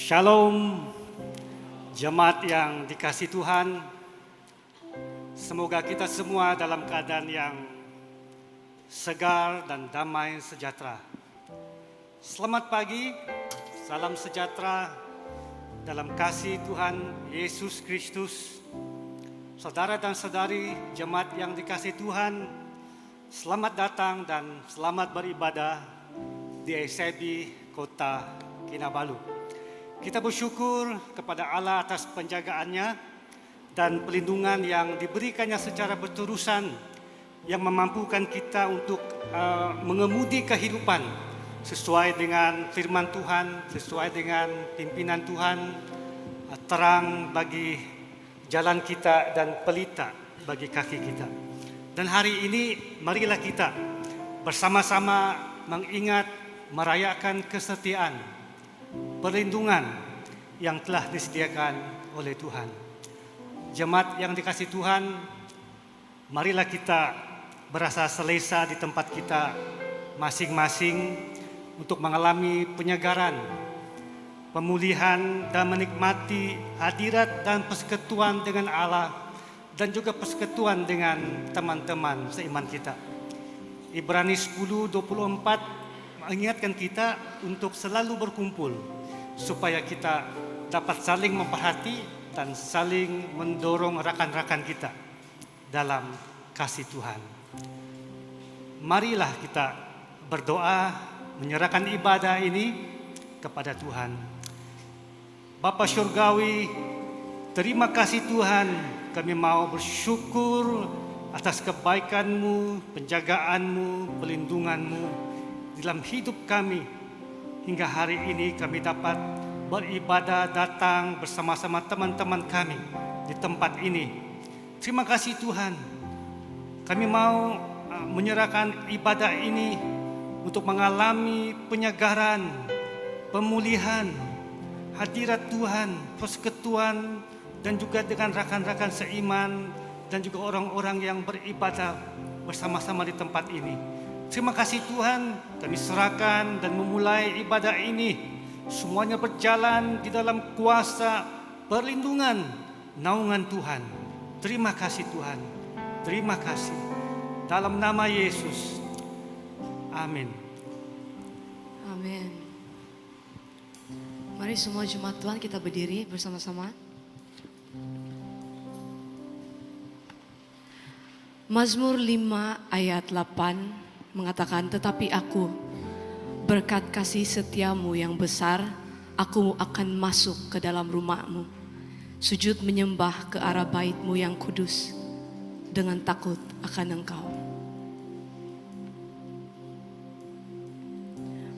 Shalom, jemaat yang dikasihi Tuhan. Semoga kita semua dalam keadaan yang segar dan damai sejahtera. Selamat pagi, salam sejahtera dalam kasih Tuhan Yesus Kristus. Saudara dan saudari jemaat yang dikasihi Tuhan, selamat datang dan selamat beribadah di SIB Kota Kinabalu. Kita bersyukur kepada Allah atas penjagaannya dan pelindungan yang diberikannya secara berterusan, yang memampukan kita untuk mengemudi kehidupan sesuai dengan firman Tuhan, sesuai dengan pimpinan Tuhan, terang bagi jalan kita dan pelita bagi kaki kita. Dan hari ini marilah kita bersama-sama mengingat merayakan kesetiaan, perlindungan yang telah disediakan oleh Tuhan. Jemaat yang dikasihi Tuhan, marilah kita berasa selesa di tempat kita masing-masing untuk mengalami penyegaran, pemulihan dan menikmati hadirat dan persekutuan dengan Allah dan juga persekutuan dengan teman-teman seiman kita. Ibrani 10:24 mengingatkan kita untuk selalu berkumpul supaya kita dapat saling memperhati dan saling mendorong rakan-rakan kita dalam kasih Tuhan. Marilah kita berdoa menyerahkan ibadah ini kepada Tuhan. Bapa Syurgawi, terima kasih Tuhan, kami mau bersyukur atas kebaikan-Mu, penjagaan-Mu, pelindungan-Mu dalam hidup kami. Hingga hari ini kami dapat beribadah datang bersama-sama teman-teman kami di tempat ini. Terima kasih Tuhan. Kami mau menyerahkan ibadah ini untuk mengalami penyegaran, pemulihan, hadirat Tuhan, persekutuan, dan juga dengan rakan-rakan seiman dan juga orang-orang yang beribadah bersama-sama di tempat ini. Terima kasih Tuhan, kami serahkan dan memulai ibadah ini. Semuanya berjalan di dalam kuasa perlindungan, naungan Tuhan. Terima kasih Tuhan, terima kasih. Dalam nama Yesus, amin. Amin. Mari semua jemaat Tuhan kita berdiri bersama-sama. Mazmur 5 ayat 8 mengatakan, tetapi aku, berkat kasih setiamu yang besar, aku akan masuk ke dalam rumahmu, sujud menyembah ke arah baitmu yang kudus, dengan takut akan Engkau.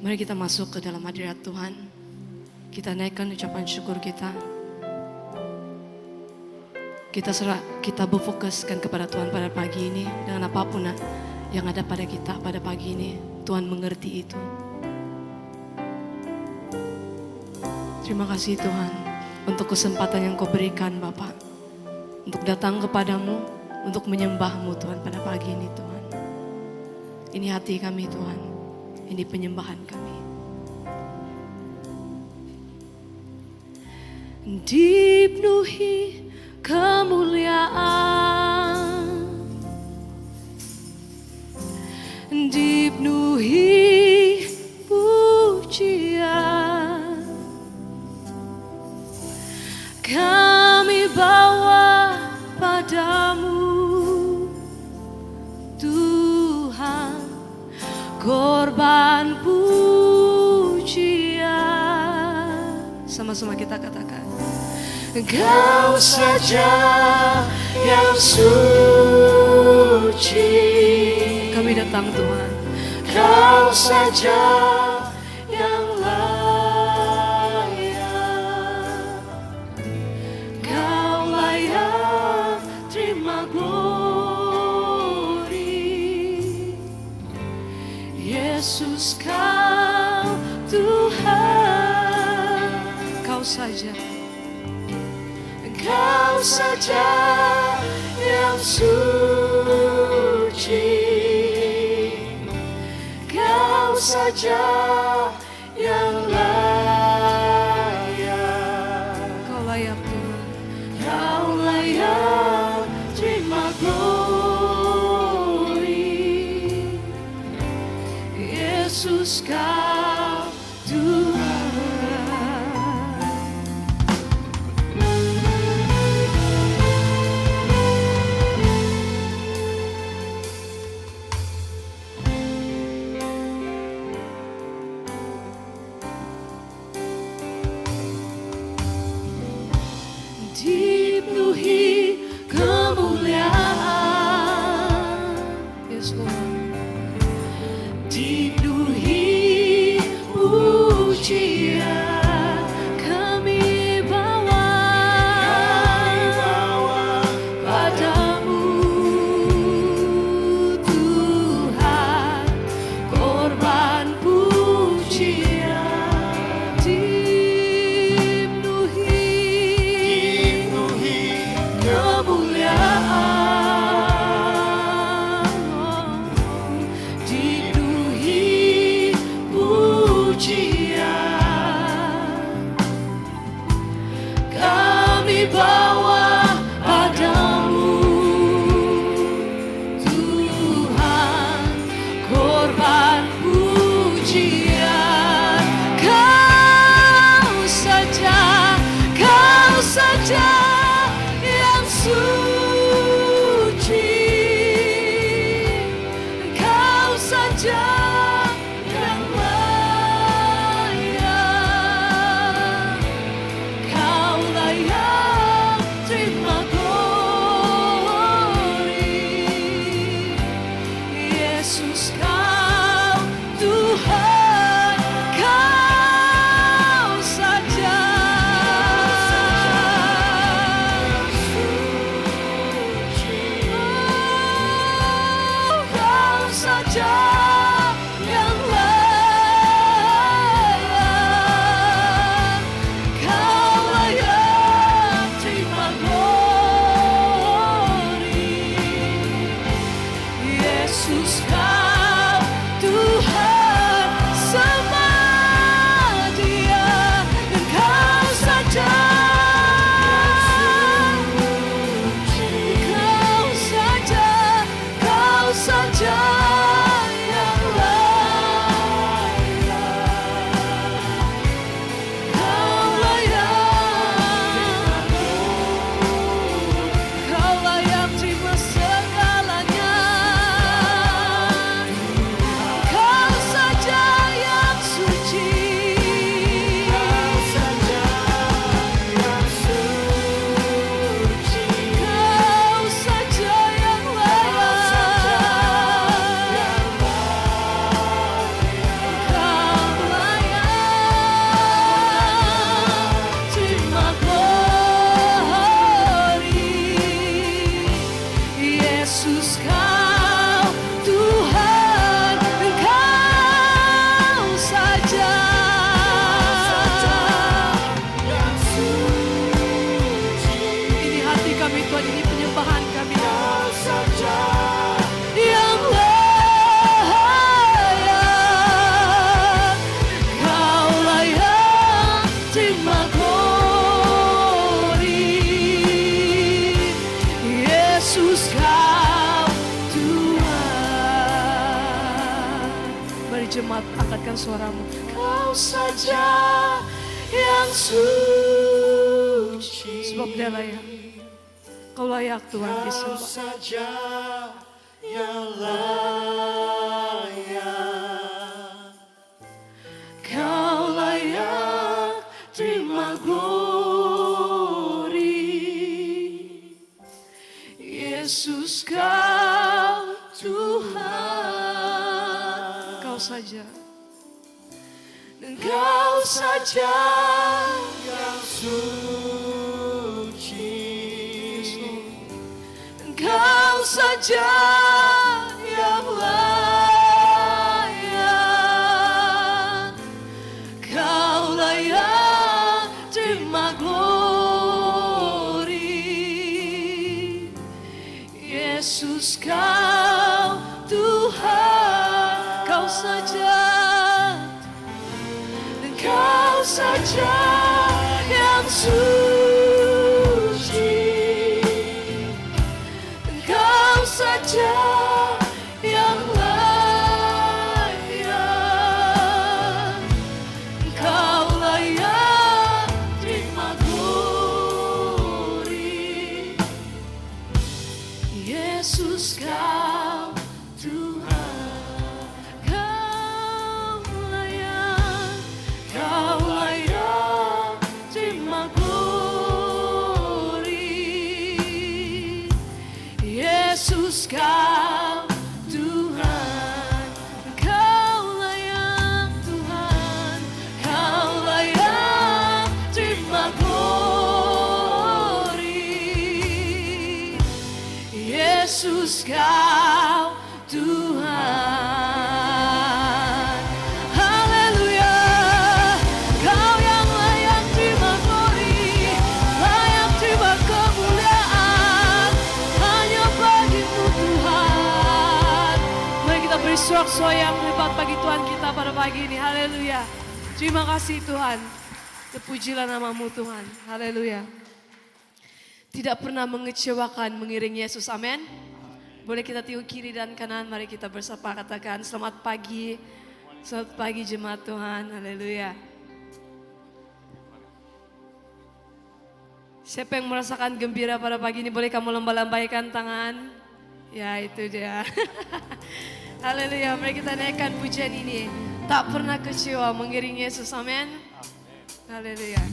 Mari kita masuk ke dalam hadirat Tuhan. Kita naikkan ucapan syukur kita. Kita berfokuskan kepada Tuhan pada pagi ini. Dengan apapun yang ada pada kita pada pagi ini, Tuhan mengerti itu. Terima kasih Tuhan untuk kesempatan yang Kau berikan Bapa, untuk datang kepadamu, untuk menyembahmu Tuhan pada pagi ini Tuhan. Ini hati kami Tuhan, ini penyembahan kami. Dipenuhi kemuliaan, dipenuhi pujian, kami bawa padamu Tuhan, korban pujian. Sama-sama kita katakan, Engkau saja yang suci. Kami datang Tuhan, Kau saja yang layak. Kau layak terima glory. Yesus Kau Tuhan. Kau saja, Kau saja yang suci. Kau saja yang layak. glory. Yesus Kau Tuhan. Dipenuhi kemuliaan, yes Lord. Dipenuhi pujian, kami bawa padamu Tuhan, korban pujian. Dipenuhi pujian, kami bawa padamu Tuhan, korban pujian. Kau saja yang suci, Kau saja yang layak, Kau layak terima glory. Yesus Kau Tuhan, Kau saja. Kau saja yang layak, Kau layak terima glory. Yesus Kau Tuhan semadya, dan Kau saja. Kau saja yang layak, Kau layak, Kau layak terima segalanya. Kau saja yang suci, Kau saja yang suci, Kau saja yang terima glory. Yesus Kau Tuhan, Kau saja yang suci. Ini hati kami Tuhan, ini penyembahan kami. Kau saja yang layak, Kau layak terima glory. Yesus Kau Tuhan. Mari jemaat angkatkan suaramu. Kau saja yang suci, sebab Dia layak. Kau layak Tuhan disembah. Saja yang layak, Kau layak terima glory. Yesus Kau Tuhan, Kau saja, dan Kau saja yang suci, dan Kau saja yang layak, Kau layak terima glory. Yesus Kau Tuhan, Kau saja, dan Kau saja yang suci, dan Kau Raja yang layak, Engkau layak terima glory. Yesus Kau Tuhan, Kau layak terima glory. Yesus Kau Tuhan, Kau layak Tuhan, Kau layak terima glory. Yesus Kau Tuhan. Haleluya. Kau yang layak terima glory, layak terima kemuliaan, hanya bagi-Mu Tuhan. Mari kita beri sorak-sorai yang hebat bagi Tuhan kita pada pagi ini. Haleluya. Terima kasih Tuhan. Terpujilah nama-Mu Tuhan. Haleluya. Tidak pernah mengecewakan mengiring Yesus. Amin. Boleh kita tiup kiri dan kanan. Mari kita bersapa katakan selamat pagi. Selamat pagi jemaat Tuhan. Haleluya. Siapa yang merasakan gembira pada pagi ini, boleh kamu lambaikan tangan. Ya, itu dia. Haleluya. Mari kita naikkan pujian ini. Tak pernah kecewa mengiring Yesus. Amin. Haleluya.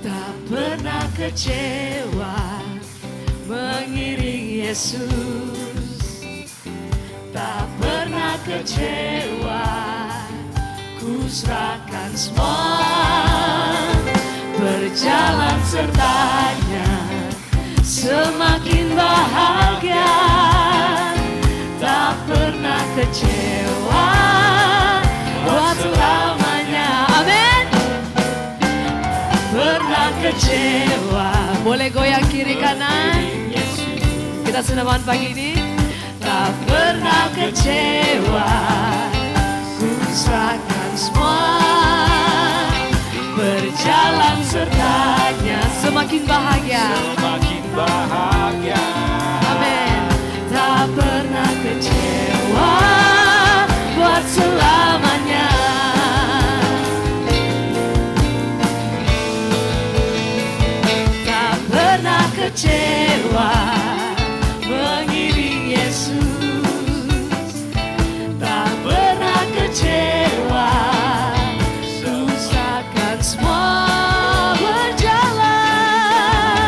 Tak pernah kecewa mengiring Yesus, tak pernah kecewa, ku serahkan semua, berjalan sertanya, semakin bahagia, tak pernah kecewa, buat selamanya. Amin. Pernah kecewa, boleh goyang kiri kanan. Kita senaman pagi ini. Tak pernah kecewa, ku serahkan semua, berjalan sertanya, semakin bahagia. Semakin bahagia. Amin. Tak pernah kecewa, buat selamanya. Tak pernah kecewa mengiring Yesus, tak pernah kecewa, susahkan semua berjalan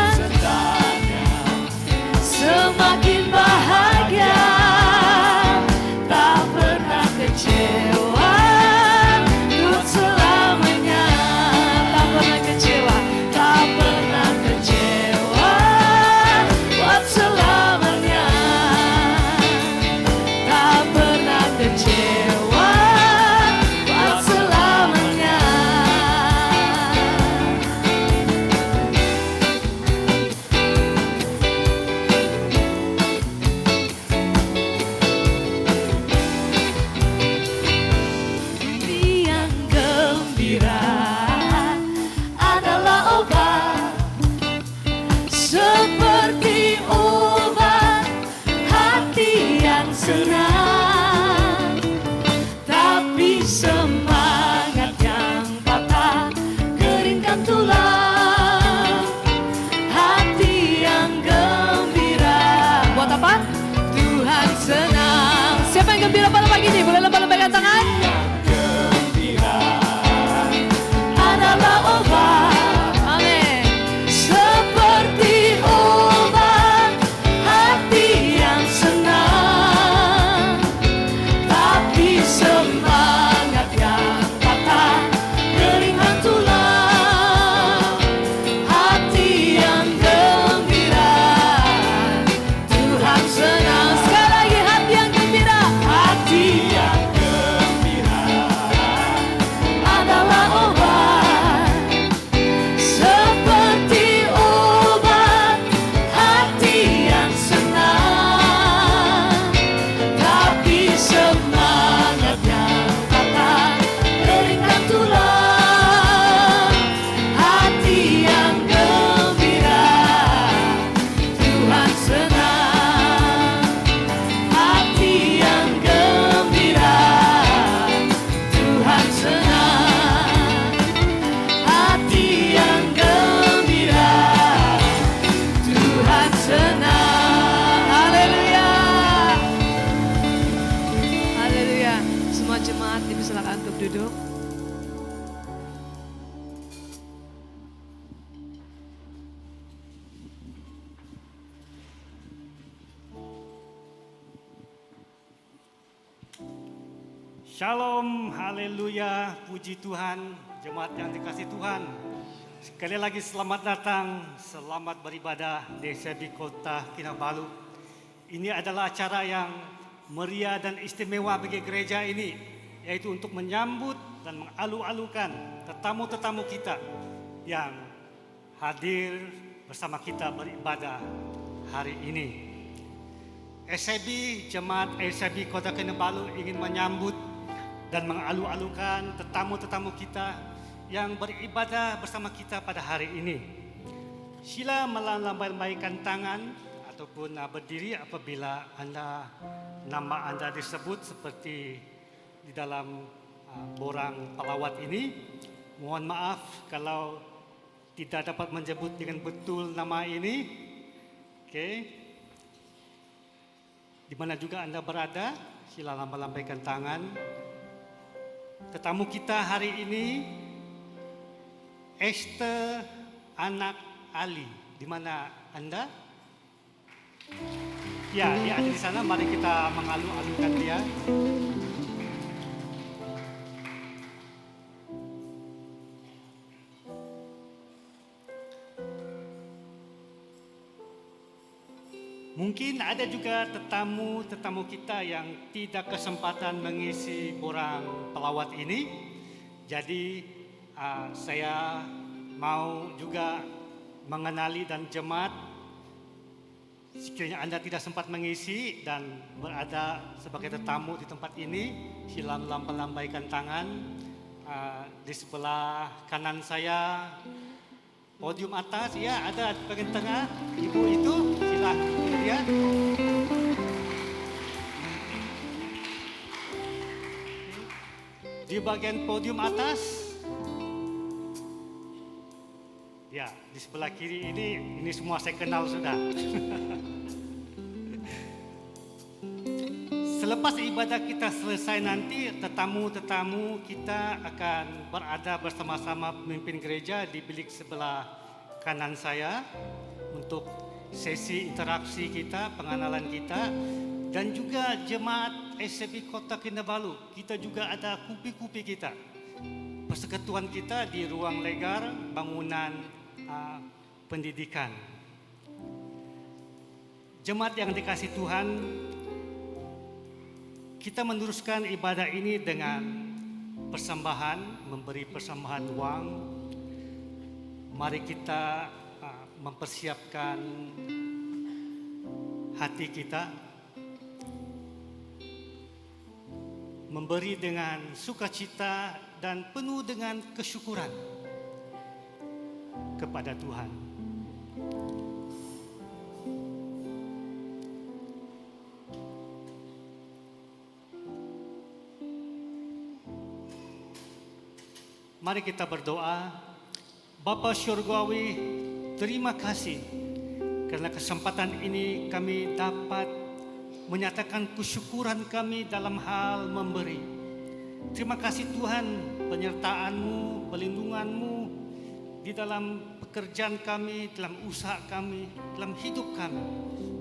jemaat dipersilakan untuk duduk. Shalom, haleluya, puji Tuhan, jemaat yang dikasih Tuhan. Sekali lagi selamat datang, selamat beribadah di SCB Kota Kinabalu. Ini adalah acara yang meriah dan istimewa bagi gereja ini, yaitu untuk menyambut dan mengalu-alukan tetamu-tetamu kita yang hadir bersama kita beribadah hari ini. SCB, jemaat SCB Kota Kinabalu ingin menyambut dan mengalu-alukan tetamu-tetamu kita yang beribadah bersama kita pada hari ini. Sila melambaikan tangan ataupun berdiri apabila nama anda disebut seperti di dalam borang pelawat ini. Mohon maaf kalau tidak dapat menyebut dengan betul nama ini. Oke. Di mana juga anda berada, sila melambaikan tangan. Tetamu kita hari ini Esther anak Ali. Di mana anda? Ya, dia ada di sana. Mari kita mengalu-alukan dia. Mungkin ada juga tetamu kita yang tidak kesempatan mengisi borang pelawat ini. Jadi saya mau juga mengenali dan jemaat, sekiranya Anda tidak sempat mengisi dan berada sebagai tetamu di tempat ini, sila melambaikan tangan. Di sebelah kanan saya, podium atas, ya ada di bagian tengah, ibu itu, silakan dia. Di bagian podium atas, ya di sebelah kiri ini semua saya kenal sudah. Selepas ibadah kita selesai nanti, tetamu-tetamu kita akan berada bersama-sama pemimpin gereja di bilik sebelah kanan saya untuk sesi interaksi kita, pengenalan kita, dan juga jemaat SCB Kota Kinabalu. Kita juga ada kupi-kupi kita, persekutuan kita di ruang legar bangunan pendidikan. Jemaat yang dikasih Tuhan, kita meneruskan ibadah ini dengan persembahan, memberi persembahan uang. Mari kita mempersiapkan hati kita, memberi dengan sukacita dan penuh dengan kesyukuran kepada Tuhan. Mari kita berdoa. Bapa Syurgawi, terima kasih karena kesempatan ini kami dapat menyatakan kesyukuran kami dalam hal memberi. Terima kasih Tuhan, penyertaan-Mu, pelindungan-Mu di dalam pekerjaan kami, dalam usaha kami, dalam hidup kami.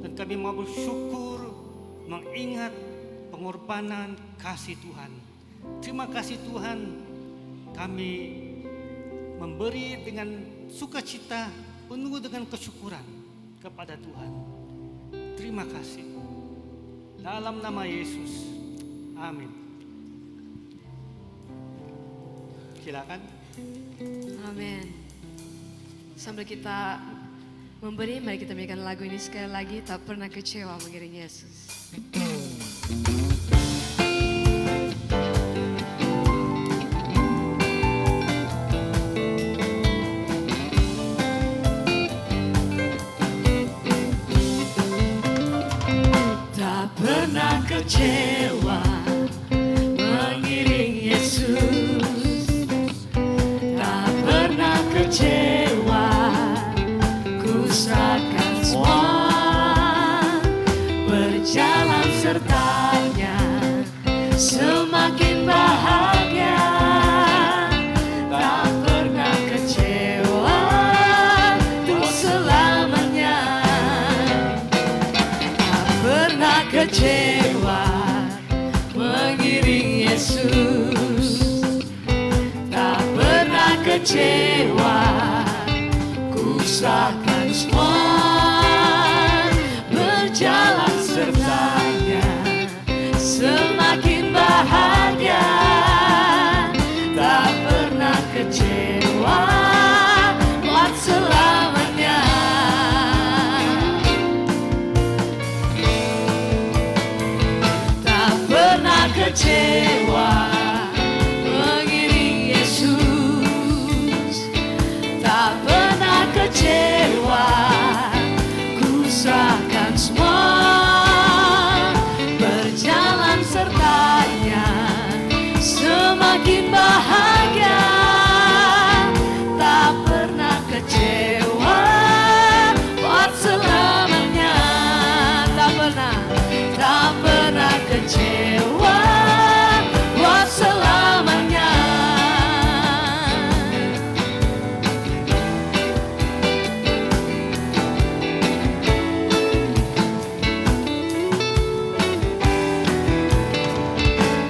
Dan kami mau bersyukur mengingat pengorbanan kasih Tuhan. Terima kasih Tuhan, kami memberi dengan sukacita, penuh dengan kesyukuran kepada Tuhan. Terima kasih. Dalam nama Yesus. Amin. Silakan. Amin. Sambil kita memberi, mari kita nyanyikan lagu ini sekali lagi. Tak pernah kecewa mengiring Yesus. Kecewa mengiring Yesus, tak pernah kecewa, ku serahkan semua, berjalan sertanya, semakin bahagia. Yesus, tak pernah kecewa. Ku serahkan semua, berjalan sertanya, semakin bahagia, tak pernah kecewa buat selamanya. Tak pernah kecewa mengiring Yesus, tak pernah kecewa. Ku serahkan semua, berjalan sertanya, semakin bahagia, tak pernah kecewa buat selamanya. Tak pernah kecewa buat selamanya.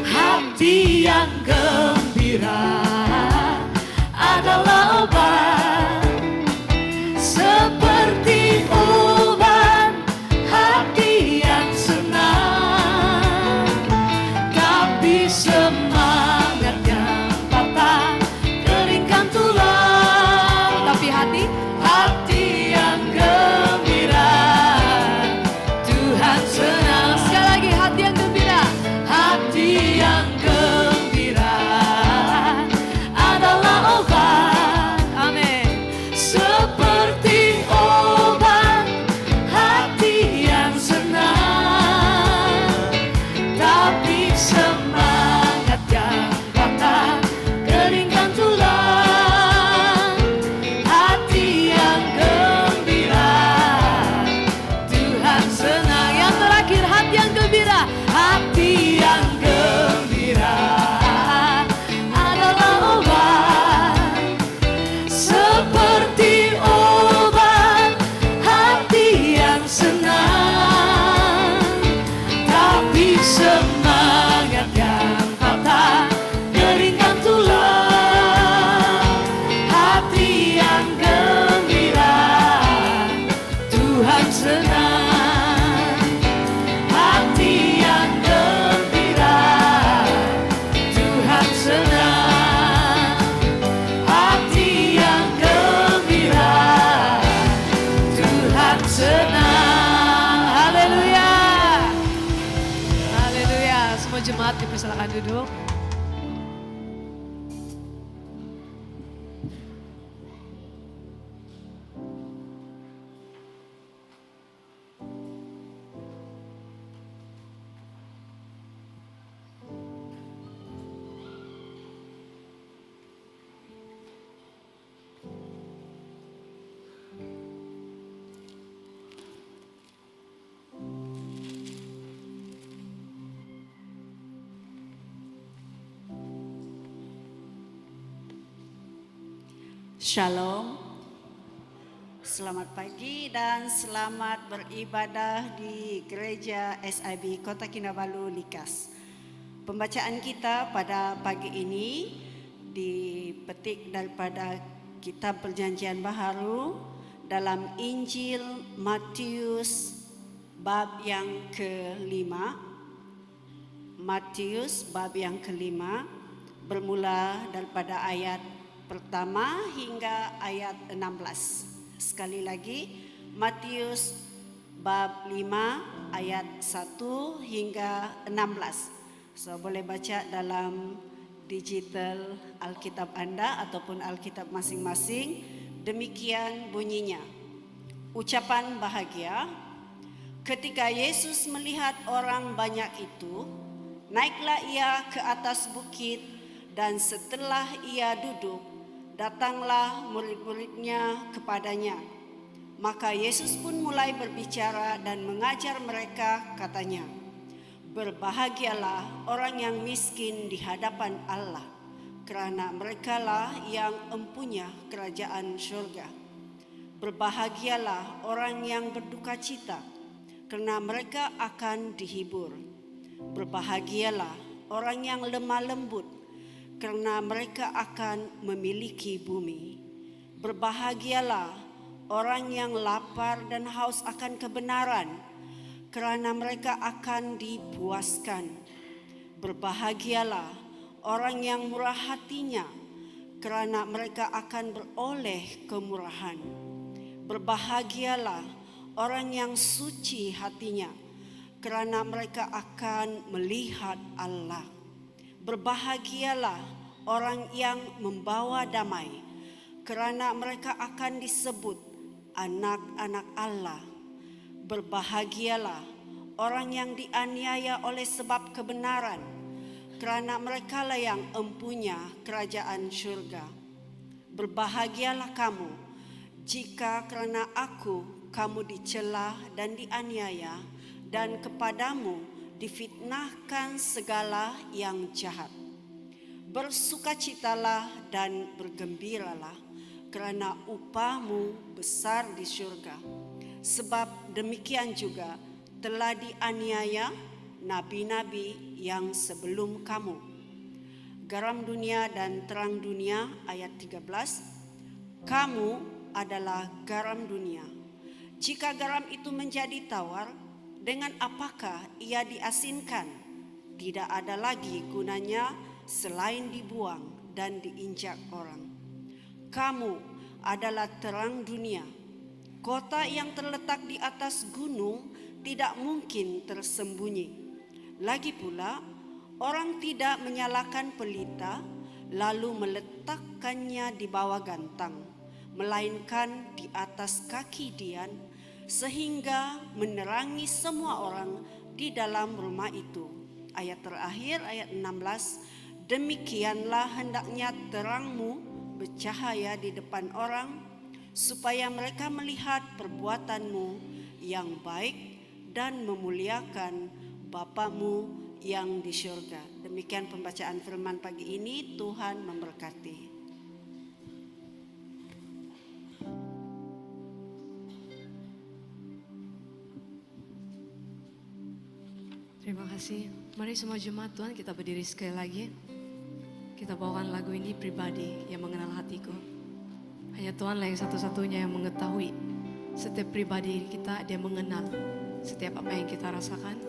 Hati yang gembira adalah obat, seperti obat hati yang senang. Tapi semangat yang patah keringkan tulang. Tapi hati yang gembira, Tuhan senang. Sekali lagi, hati yang gembira. Hati yang gembira adalah obat, amin, seperti obat hati yang senang. Tapi semangat yang patah keringkan tulang. Hati yang gembira, Tuhan senang. Yang terakhir, hati yang gembira. Hati yang gembira adalah obat, seperti obat hati yang senang. Tapi semangat yang patah keringkan tulang. Hati yang gembira, Tuhan senang. Hati yang gembira, Tuhan senang. Hati yang gembira, Tuhan senang. Haleluya. Haleluya. Semua jemaat dipersilakan duduk. Shalom, selamat pagi dan selamat beribadah di Gereja SIB Kota Kinabalu Likas. Pembacaan kita pada pagi ini dipetik daripada Kitab Perjanjian Baharu dalam Injil Matius bab yang kelima. Matius bab yang kelima bermula daripada ayat pertama hingga ayat 16. Sekali lagi, Matius bab 5 ayat 1 hingga 16. So boleh baca dalam digital Alkitab Anda ataupun Alkitab masing-masing. Demikian bunyinya. Ucapan bahagia. Ketika Yesus melihat orang banyak itu, naiklah ia ke atas bukit, dan setelah ia duduk, datanglah murid-muridnya kepadanya. Maka Yesus pun mulai berbicara dan mengajar mereka, katanya, berbahagialah orang yang miskin di hadapan Allah, kerana merekalah yang empunya kerajaan syurga. Berbahagialah orang yang berduka cita, kerana mereka akan dihibur. Berbahagialah orang yang lemah lembut, karena mereka akan memiliki bumi. Berbahagialah orang yang lapar dan haus akan kebenaran, karena mereka akan dipuaskan. Berbahagialah orang yang murah hatinya, karena mereka akan beroleh kemurahan. Berbahagialah orang yang suci hatinya, karena mereka akan melihat Allah. Berbahagialah orang yang membawa damai, karena mereka akan disebut anak-anak Allah. Berbahagialah orang yang dianiaya oleh sebab kebenaran, karena merekalah yang empunya kerajaan surga. Berbahagialah kamu jika karena aku kamu dicela dan dianiaya, dan kepadamu difitnahkan segala yang jahat. Bersukacitalah dan bergembiralah, karena upahmu besar di surga. Sebab demikian juga telah dianiaya nabi-nabi yang sebelum kamu. Garam dunia dan terang dunia, ayat 13. Kamu adalah garam dunia. Jika garam itu menjadi tawar, dengan apakah ia diasinkan? Tidak ada lagi gunanya selain dibuang dan diinjak orang. Kamu adalah terang dunia. Kota yang terletak di atas gunung tidak mungkin tersembunyi. Lagi pula, orang tidak menyalakan pelita lalu meletakkannya di bawah gantang, melainkan di atas kaki dian, sehingga menerangi semua orang di dalam rumah itu. Ayat terakhir, ayat 16. Demikianlah hendaknya terangmu bercahaya di depan orang, supaya mereka melihat perbuatanmu yang baik dan memuliakan Bapamu yang di surga. Demikian pembacaan firman pagi ini. Tuhan memberkati. Terima kasih. Mari semua jemaat Tuhan kita berdiri sekali lagi. Kita bawakan lagu ini pribadi yang mengenal hatiku. Hanya Tuhanlah yang satu-satunya yang mengetahui setiap pribadi kita, dia mengenal setiap apa yang kita rasakan.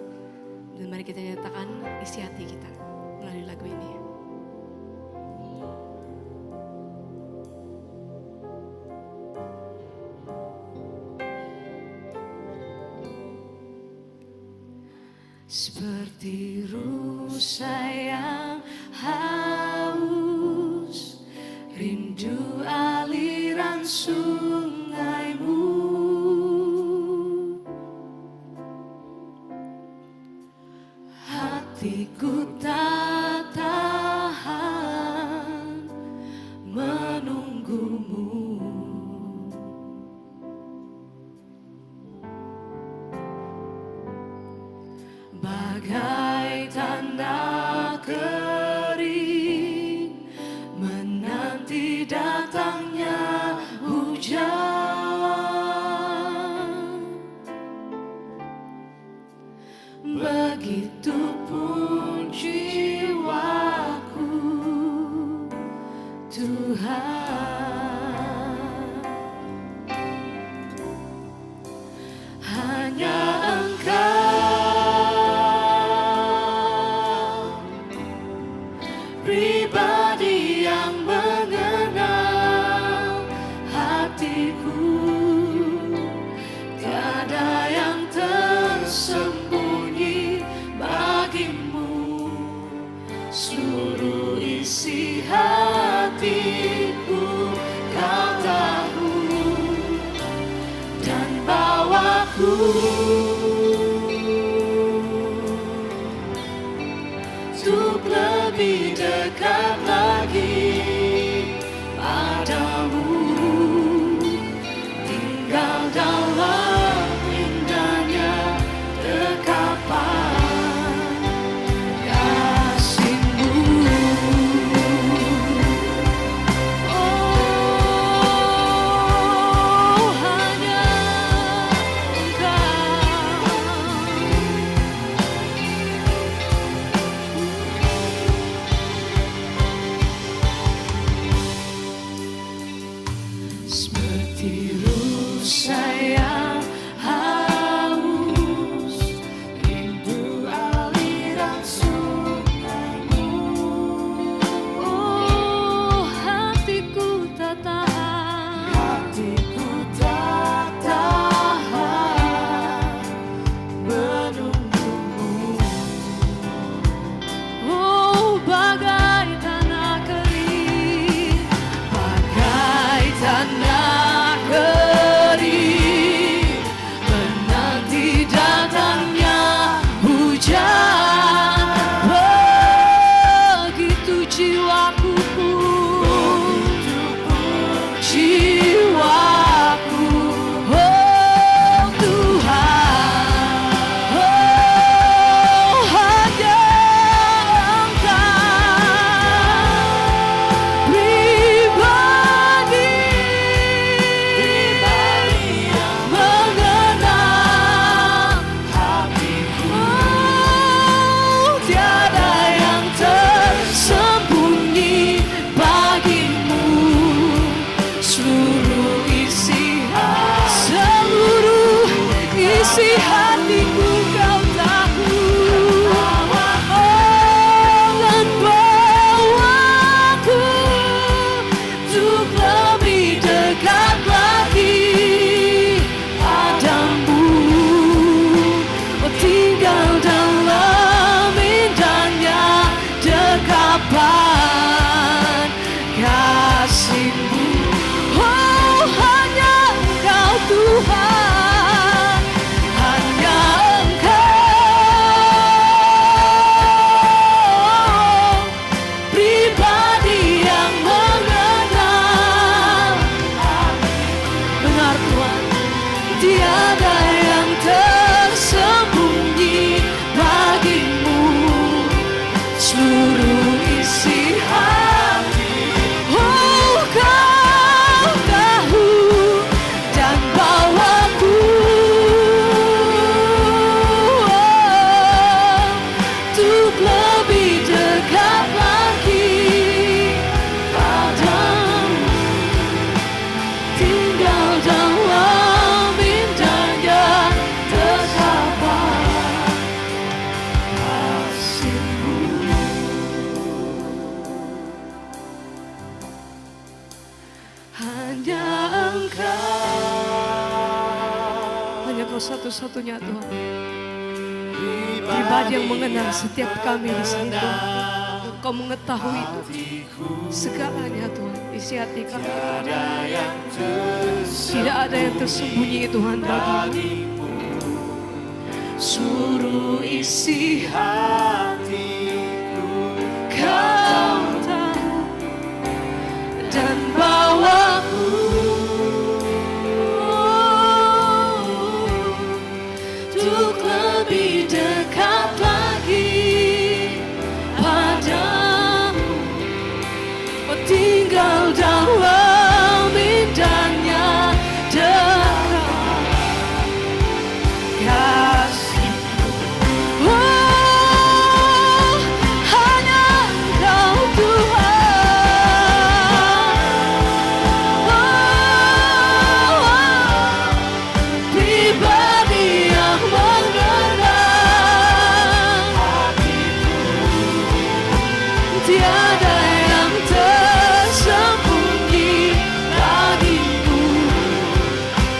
Dan mari kita nyatakan isi hati kita melalui lagu ini. Seperti rusa yang haus, rindu aliran sungaimu. Hatiku tak tahan menunggumu. Bagai tanda kering menanti datangnya hujan, begitupun jiwaku, Tuhan. Hanya Engkau pribadi yang mengenal hatiku, tiada yang tersembunyi bagimu. Seluruh isi hatiku Kau tahu, dan bawaku untuk lebih dekat lagi padamu, tinggal dalam indahnya dekapan kasih-Mu. Oh, hanya Engkau seluruh isi hati. Oh, kau tahu dan bawaku untuk lebih dekat lagi padamu, tinggal dalam indahnya dekapan kasih-Mu. Hanya Engkau satu-satunya Tuhan, pribadi yang mengenal setiap kami di sini Tuhan. Engkau mengetahui Tuhan segalanya Tuhan, isi hati kami. Tidak ada yang tersembunyi Tuhan bagimu. Seluruh isi hatiku Kau tahu dan bawaku untuk lebih dekat lagi padamu. Oh, tinggal dalam indahnya dekat kasih-Mu. Oh, hanya Engkau Tuhan. Pribadi yang mengenal tiada yang tersembunyi bagimu.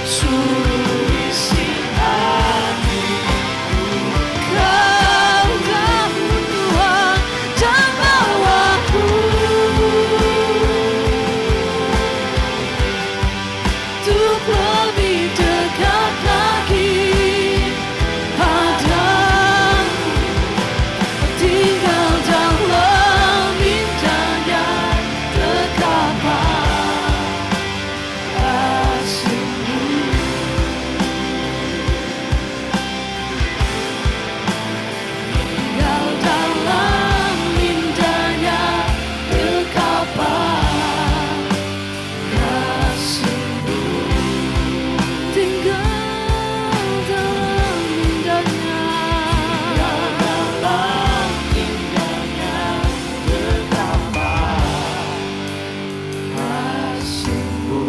Seluruh isi hatiku Kau tahu Tuhan dan bawaku untuk lebih dekat lagi padamu. Tinggal dalam indahnya dekapan kasih-Mu. Tinggal dalam indahnya dekapan kasih-Mu. Tinggal dalam indahnya kasih-Mu.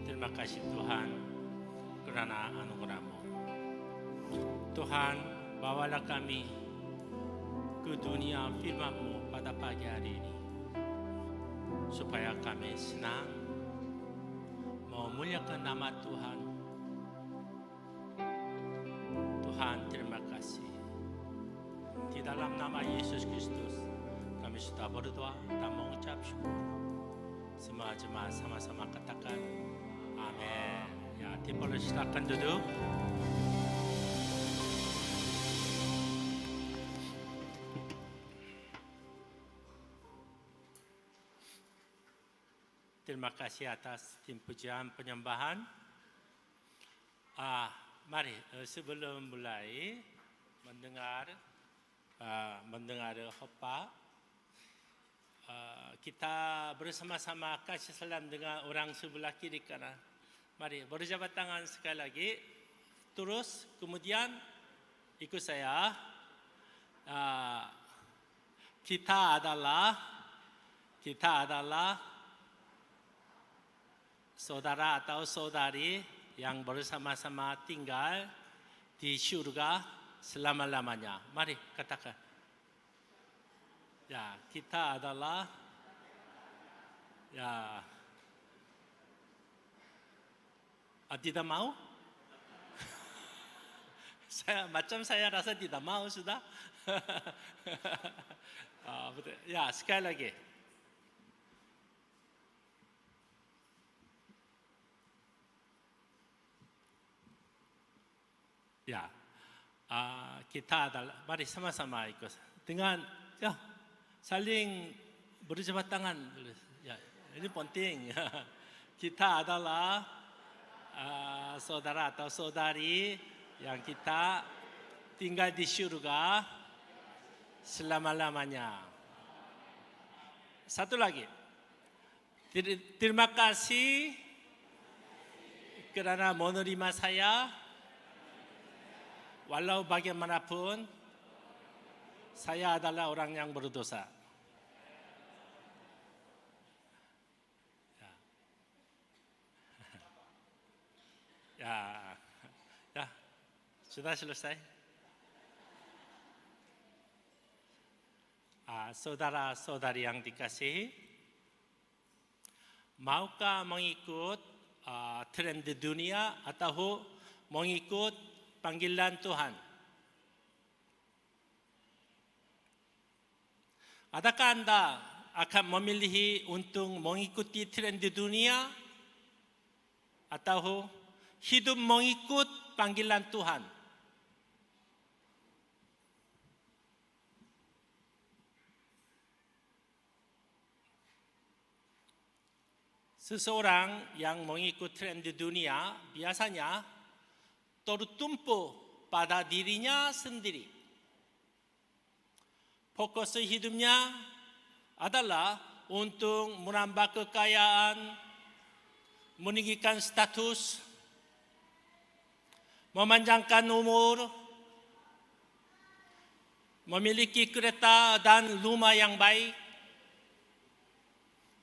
Terima kasih Tuhan kerana anugerah-Mu. Tuhan, bawalah kami ke dunia firman-Mu pada pagi hari ini, supaya kami senang memuliakan nama Tuhan. Tuhan, terima kasih. Di dalam nama Yesus Kristus, kami sudah berdoa dan mengucap syukur. Semua jemaat sama-sama katakan amin. Ya, boleh silakan duduk. Terima kasih atas tim pujian penyembahan. Mari sebelum mulai mendengar khotbah, kita bersama-sama kasih salam dengan orang sebelah kiri kanan. Mari berjabat tangan sekali lagi. Terus kemudian ikut saya. Kita adalah saudara atau saudari yang bersama-sama tinggal di surga selama-lamanya. Mari katakan. Ya, kita adalah Ya. Tidak mau? macam saya rasa tidak mau sudah. Betul. Ya, sekali lagi. Ya, kita adalah, mari sama-sama ikut dengan ya saling berjabat tangan. Ya, ini penting. Kita adalah saudara atau saudari yang kita tinggal di surga selama-lamanya. Satu lagi, terima kasih karena menerima saya, walau bagaimanapun saya adalah orang yang berdosa. Ya, sudah selesai. Saudara-saudari yang dikasihi, maukah mengikut tren di dunia atau mengikut panggilan Tuhan? Adakah Anda akan memilih untuk mengikuti tren di dunia atau hidup mengikut panggilan Tuhan? Seseorang yang mengikut tren di dunia biasanya tertumpu pada dirinya sendiri. Fokus hidupnya adalah untuk menambah kekayaan, meninggikan status, memanjangkan umur, memiliki kereta dan rumah yang baik,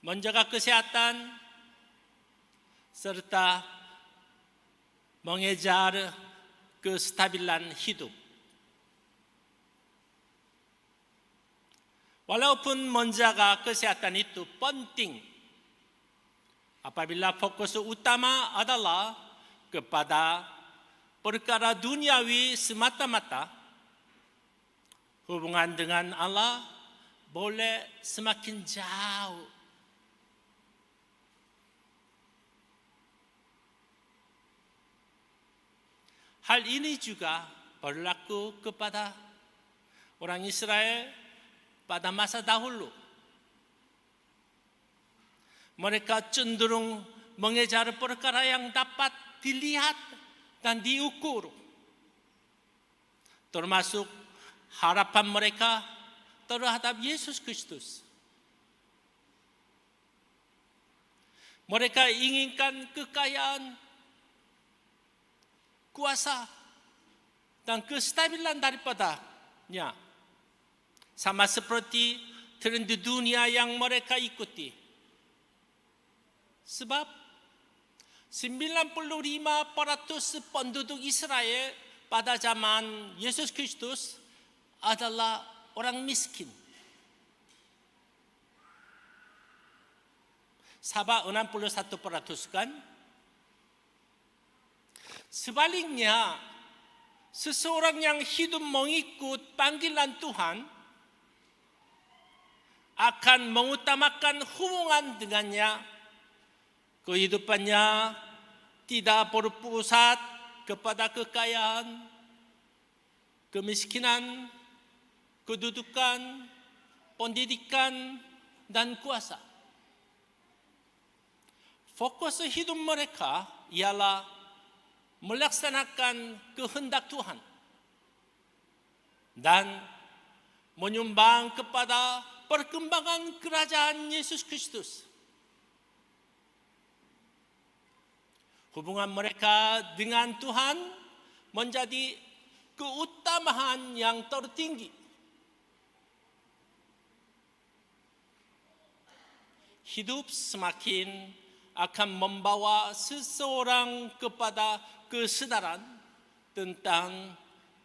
menjaga kesehatan, serta mengejar kestabilan hidup. Walaupun menjaga kesehatan itu penting, apabila fokus utama adalah kepada perkara duniawi semata-mata, hubungan dengan Allah boleh semakin jauh. Hal ini juga berlaku kepada orang Israel pada masa dahulu. Mereka cenderung mengejar perkara yang dapat dilihat dan diukur, termasuk harapan mereka terhadap Yesus Kristus. Mereka inginkan kekayaan, kuasa, dan kestabilan daripadanya, sama seperti tren di dunia yang mereka ikuti. Sebab 95% penduduk Israel pada zaman Yesus Kristus adalah orang miskin. Sabah 61% kan? Sebaliknya, seseorang yang hidup mengikut panggilan Tuhan akan mengutamakan hubungan dengannya. Kehidupannya tidak berpusat kepada kekayaan, kemiskinan, kedudukan, pendidikan, dan kuasa. Fokus hidup mereka ialah melaksanakan kehendak Tuhan dan menyumbang kepada perkembangan kerajaan Yesus Kristus. Hubungan mereka dengan Tuhan menjadi keutamaan yang tertinggi. Hidup semakin akan membawa seseorang kepada kesadaran tentang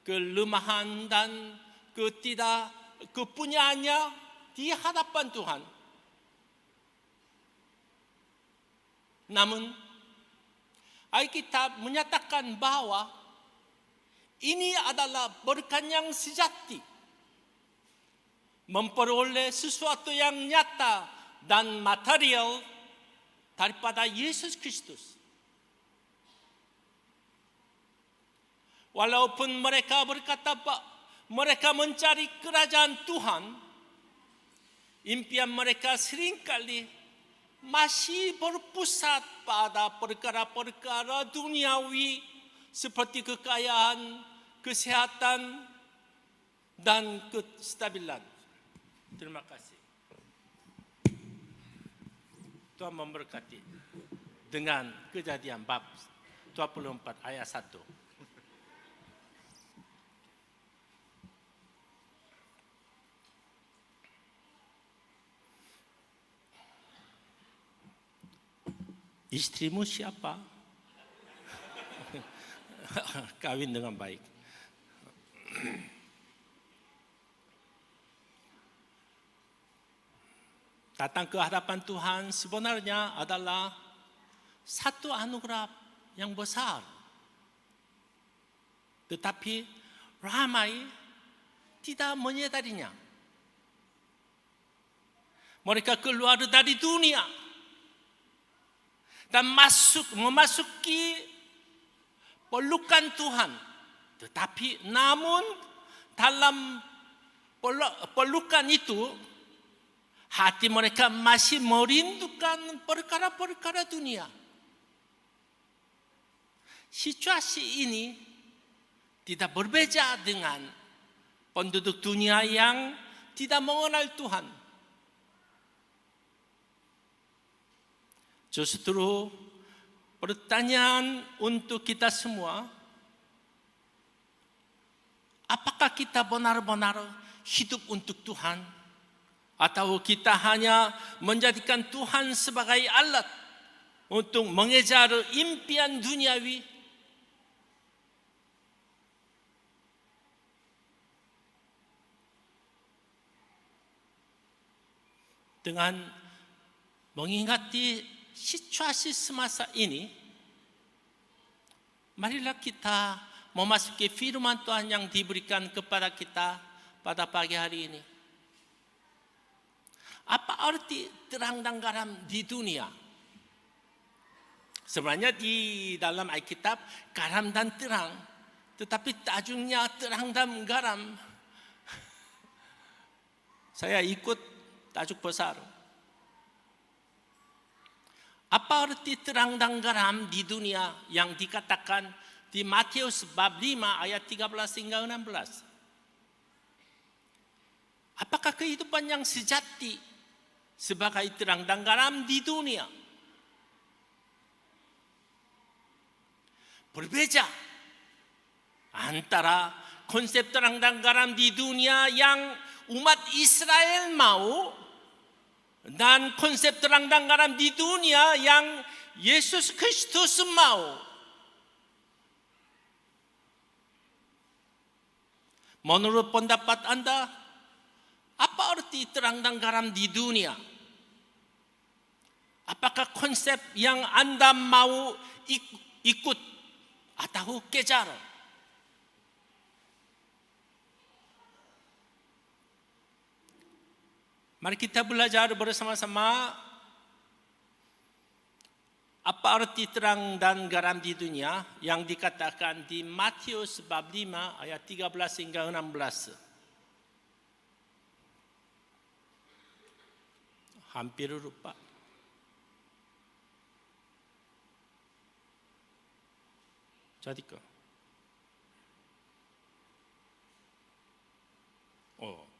kelemahan dan ketidakpunyaannya di hadapan Tuhan. Namun Alkitab menyatakan bahwa ini adalah berkat yang sejati, memperoleh sesuatu yang nyata dan material daripada Yesus Kristus. Walaupun mereka berkata mereka mencari kerajaan Tuhan, impian mereka seringkali masih berpusat pada perkara-perkara duniawi seperti kekayaan, kesehatan, dan kestabilan. Terima kasih. Tuhan memberkati dengan Kejadian bab 24 ayat 1. Istrimu siapa? Kawin dengan baik. Datang ke hadapan Tuhan sebenarnya adalah satu anugerah yang besar. Tetapi ramai tidak menyadarinya. Mereka keluar dari dunia dan memasuki pelukan Tuhan. Tetapi namun dalam pelukan itu hati mereka masih merindukan perkara-perkara dunia. Situasi ini tidak berbeda dengan penduduk dunia yang tidak mengenal Tuhan. Justru pertanyaan untuk kita semua, apakah kita benar-benar hidup untuk Tuhan? Atau kita hanya menjadikan Tuhan sebagai alat untuk mengejar impian duniawi? Dengan mengingati situasi semasa ini, marilah kita memasuki firman Tuhan yang diberikan kepada kita pada pagi hari ini. Apa arti terang dan garam di dunia? Sebenarnya di dalam Alkitab garam dan terang, tetapi tajuknya terang dan garam. Saya ikut tajuk besar. Apa arti terang dan garam di dunia yang dikatakan di Matius bab 5 ayat 13 hingga 16? Apakah kehidupan yang sejati sebagai terang dan garam di dunia berbeda antara konsep terang dan garam di dunia yang umat Israel mau dan konsep terang dan garam di dunia yang Yesus Kristus mau? Menurut pendapat Anda, apa arti terang dan garam di dunia? Apakah konsep yang Anda mau ikut atau kejar? Mari kita belajar bersama-sama apa arti terang dan garam di dunia yang dikatakan di Matius bab 5 ayat 13 hingga 16. Hampir lupa. Jadikah? Oh.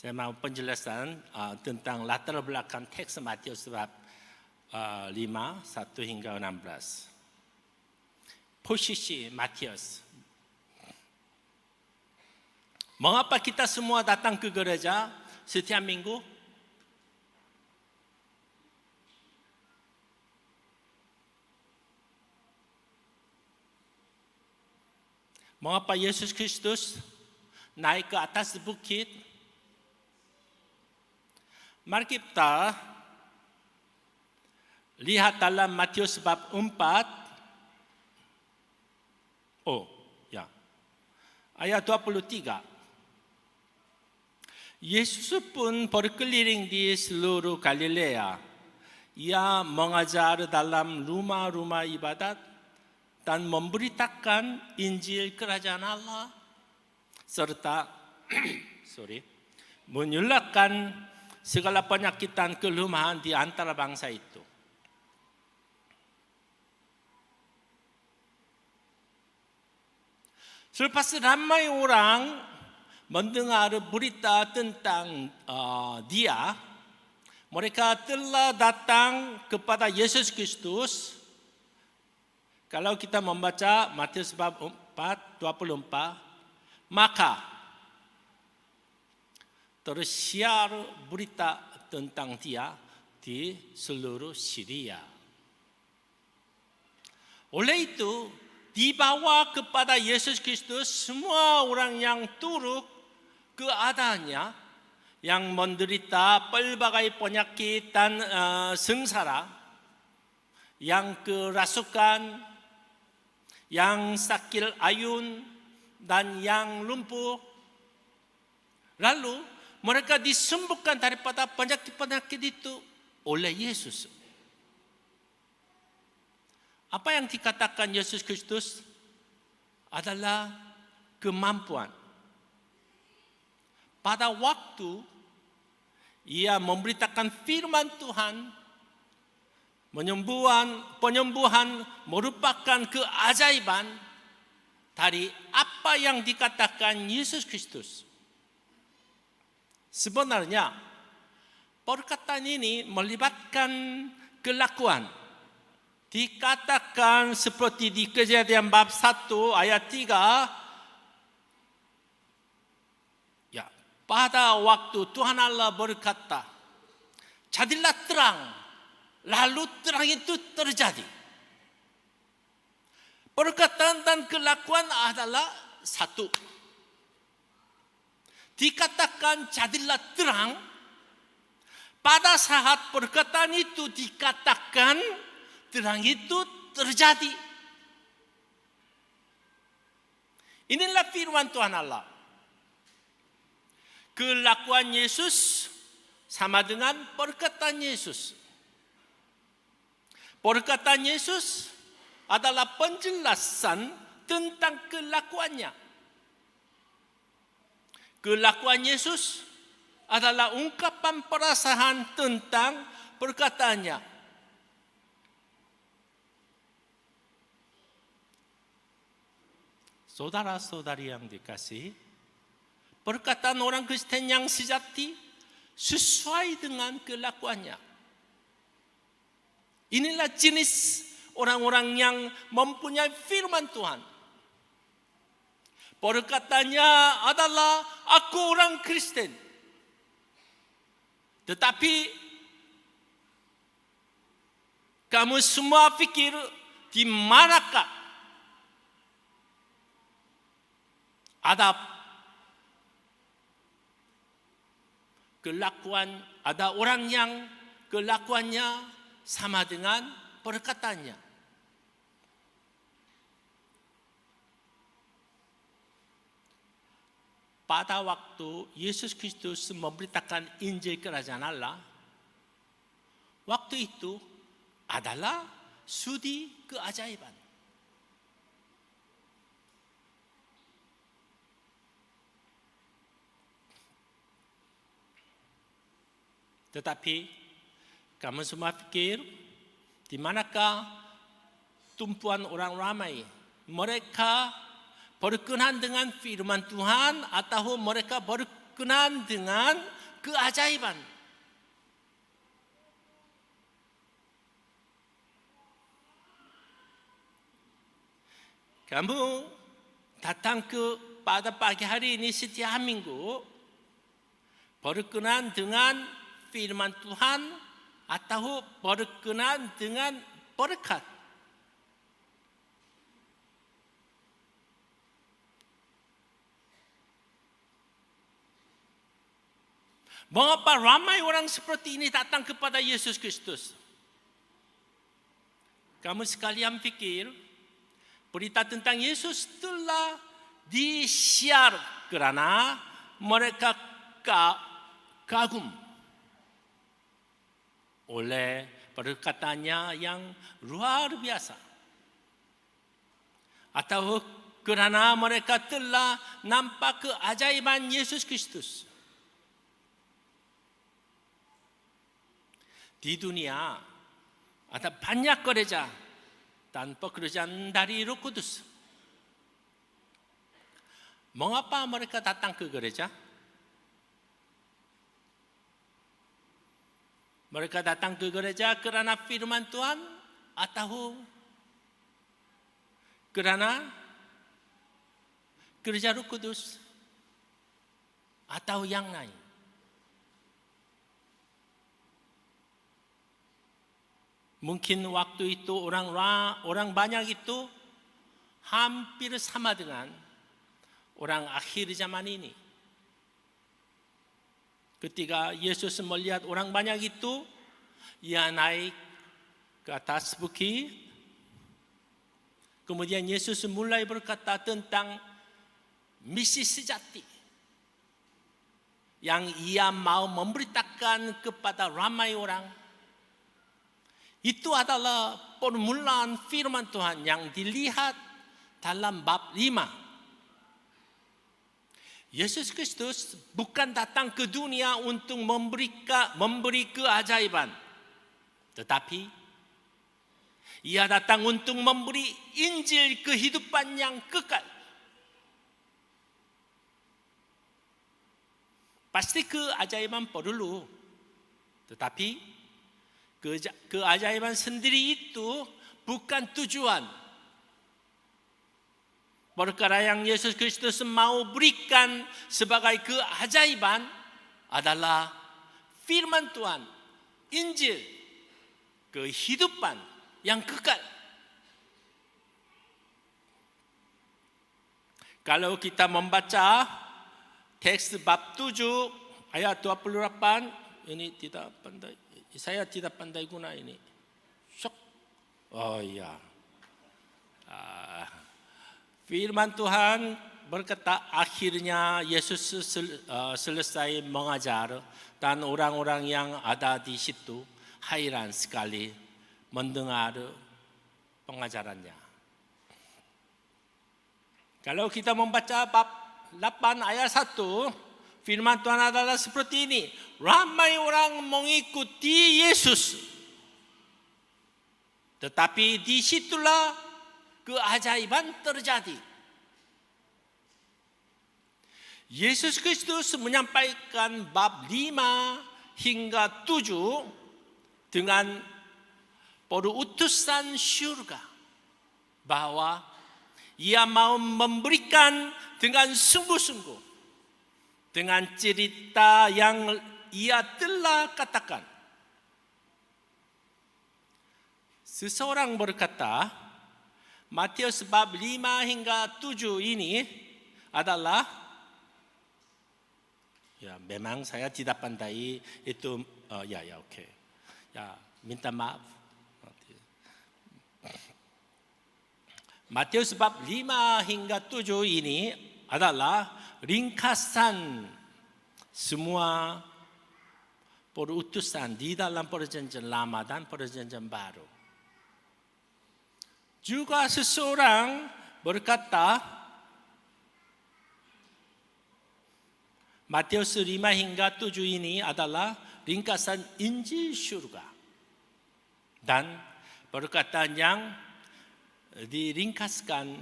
Saya mau penjelasan tentang latar belakang teks Matius bab 5, 1 hingga 16. Posisi Matius. Mengapa kita semua datang ke gereja setiap minggu? Mengapa Yesus Kristus naik ke atas bukit? Mari kita Lihat dalam Matius bab 4. Ayat 23. Yesus pun berkeliling di seluruh Galilea. Ia mengajar dalam rumah-rumah ibadat dan memberitakan Injil Kerajaan Allah serta menyulakan segala penyakit dan kelemahan di antara bangsa itu. Selepas ramai orang mendengar berita tentang dia, mereka telah datang kepada Yesus Kristus. Kalau kita membaca Matius bab 4:24, maka tersiar berita tentang dia di seluruh Syria. Oleh itu, dibawa kepada Yesus Kristus semua orang yang turut keadaannya, yang menderita pelbagai penyakit dan sengsara, yang kerasukan, yang sakit ayun, dan yang lumpuh. Lalu mereka disembuhkan daripada penyakit-penyakit itu oleh Yesus. Apa yang dikatakan Yesus Kristus adalah kemampuan. Pada waktu ia memberitakan firman Tuhan, penyembuhan merupakan keajaiban dari apa yang dikatakan Yesus Kristus. Sebenarnya perkataan ini melibatkan kelakuan. Dikatakan seperti di Kejadian bab 1 ayat 3, ya, pada waktu Tuhan Allah berkata, jadilah terang, lalu terang itu terjadi. Perkataan dan kelakuan adalah satu. Dikatakan jadilah terang, pada saat perkataan itu dikatakan, terang itu terjadi. Inilah firman Tuhan Allah. Kelakuan Yesus sama dengan perkataan Yesus. Perkataan Yesus adalah penjelasan tentang kelakuannya. Kelakuan Yesus adalah ungkapan perasaan tentang perkataannya. Saudara-saudari yang dikasihi, perkataan orang Kristen yang sejati sesuai dengan kelakuannya. Inilah jenis orang-orang yang mempunyai firman Tuhan. Perkataannya adalah aku orang Kristen. Tetapi kamu semua pikir di manakah ada kelakuan, ada orang yang kelakuannya sama dengan perkataannya. Pada waktu Yesus Kristus memberitakan Injil Kerajaan Allah, waktu itu adalah studi keajaiban. Tetapi kamu semua pikir di manakah tumpuan orang ramai? Mereka berkenan dengan firman Tuhan atau mereka berkenan dengan keajaiban? Kamu datang pada pagi hari ini setiap minggu berkenan dengan firman Tuhan atau berkenan dengan berkat? Mengapa ramai orang seperti ini datang kepada Yesus Kristus? Kamu sekalian pikir berita tentang Yesus telah disiar kerana mereka kagum oleh perkataannya yang luar biasa, atau kerana mereka telah nampak keajaiban Yesus Kristus. Di dunia ada banyak gereja dan pekerjaan dari Roh Kudus. Mengapa mereka datang ke gereja? Mereka datang ke gereja kerana firman Tuhan atau kerana kerja Roh Kudus atau yang lain? Mungkin waktu itu orang banyak itu hampir sama dengan orang akhir zaman ini. Ketika Yesus melihat orang banyak itu, ia naik ke atas bukit. Kemudian Yesus mulai berkata tentang misi sejati yang ia mau memberitakan kepada ramai orang. Itu adalah permulaan firman Tuhan yang dilihat dalam bab 5. Yesus Kristus bukan datang ke dunia untuk memberi keajaiban, tetapi ia datang untuk memberi Injil kehidupan yang kekal. Pasti keajaiban perlu, tetapi keajaiban sendiri itu bukan tujuan. Perkara yang Yesus Kristus mau berikan sebagai keajaiban adalah firman Tuhan, Injil, kehidupan yang kekal. Kalau kita membaca teks bab 7 ayat 28, ini tidak pandai. Saya tidak pandai guna ini. Syok. Oh iya. Firman Tuhan berkata akhirnya Yesus selesai mengajar dan orang-orang yang ada di situ hairan sekali mendengar pengajarannya. Kalau kita membaca bab 8 ayat 1, firman Tuhan adalah seperti ini. Ramai orang mengikuti Yesus, tetapi disitulah keajaiban terjadi. Yesus Kristus menyampaikan bab 5 hingga 7 dengan perutusan syurga bahwa ia mau memberikan dengan sungguh-sungguh dengan cerita yang ia telah katakan. Seseorang berkata, Matius bab 5 hingga 7 ini adalah, ya memang saya tidak pandai itu, oke. Ya, minta maaf. Matius bab 5 hingga 7 ini adalah ringkasan semua perutusan di dalam perjanjian lama dan perjanjian baru. Juga seseorang berkata, Matius 5 hingga 7 ini adalah ringkasan Injil surga. Dan perkataan yang diringkaskan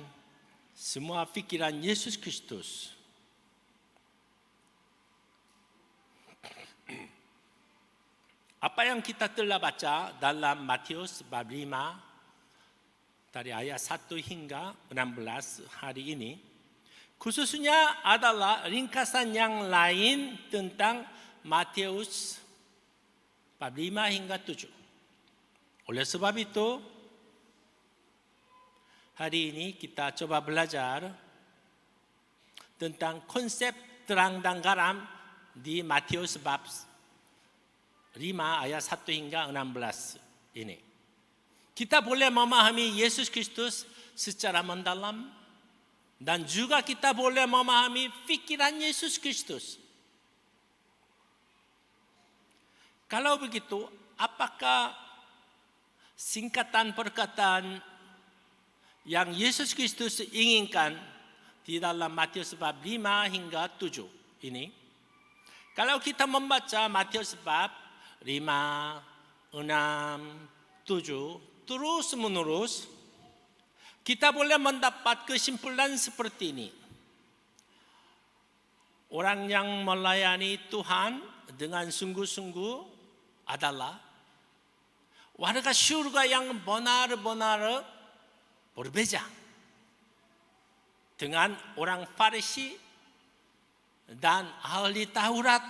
semua pikiran Yesus Kristus. Apa yang kita telah baca dalam Matius bab 5 dari ayat 1 hingga 16 hari ini, khususnya adalah ringkasan yang lain tentang Matius bab 5 hingga 7. Oleh sebab itu, hari ini kita coba belajar tentang konsep terang dan garam di Matius bab 5 ayat 1 hingga 16 ini. Kita boleh memahami Yesus Kristus secara mendalam dan juga kita boleh memahami pikiran Yesus Kristus. Kalau begitu, apakah singkatan perkataan yang Yesus Kristus inginkan di dalam Matius bab 5 hingga 7 ini? Kalau kita membaca Matius bab 5, 6, 7 terus menerus, kita boleh mendapat kesimpulan seperti ini. Orang yang melayani Tuhan dengan sungguh-sungguh adalah warga surga yang benar-benar berbeda dengan orang Farisi dan ahli Taurat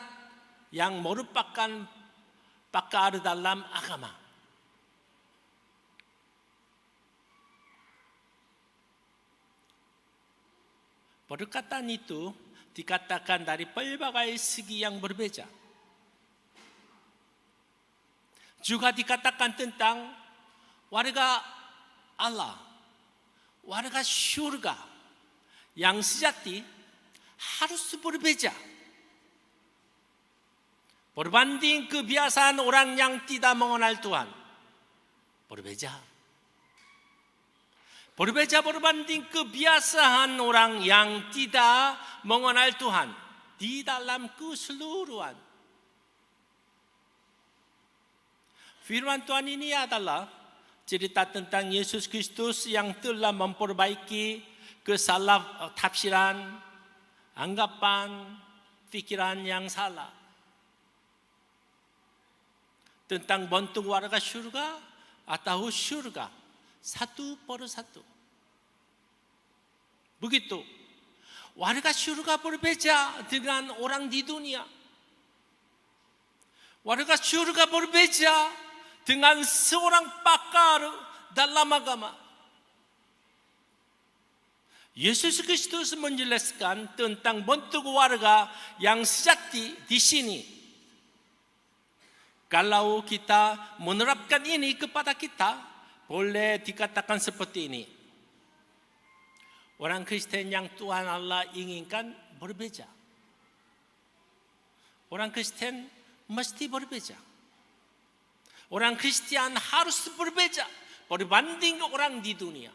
yang merupakan pakar dalam agama. Perkataan itu dikatakan dari pelbagai segi yang berbeda. Juga dikatakan tentang warga Allah, warga surga yang sejati harus berbeda. Berbanding kebiasaan orang yang tidak mengenal Tuhan, berbeda. Berbeda berbanding kebiasaan orang yang tidak mengenal Tuhan di dalam keseluruhan. Firman Tuhan ini adalah cerita tentang Yesus Kristus yang telah memperbaiki kesalah tafsiran, anggapan, pikiran yang salah tentang bentuk warga surga atau surga satu persatu. Begitu, warga surga berbeda dengan orang di dunia. Warga surga berbeda dengan seorang pakar dalam agama. Yesus Kristus menjelaskan tentang bentuk warga yang sejati di sini. Kalau kita menerapkan ini kepada kita, boleh dikatakan seperti ini. Orang Kristen yang Tuhan Allah inginkan berbeda. Orang Kristen mesti berbeda. Orang Kristen harus berbeda berbanding orang di dunia.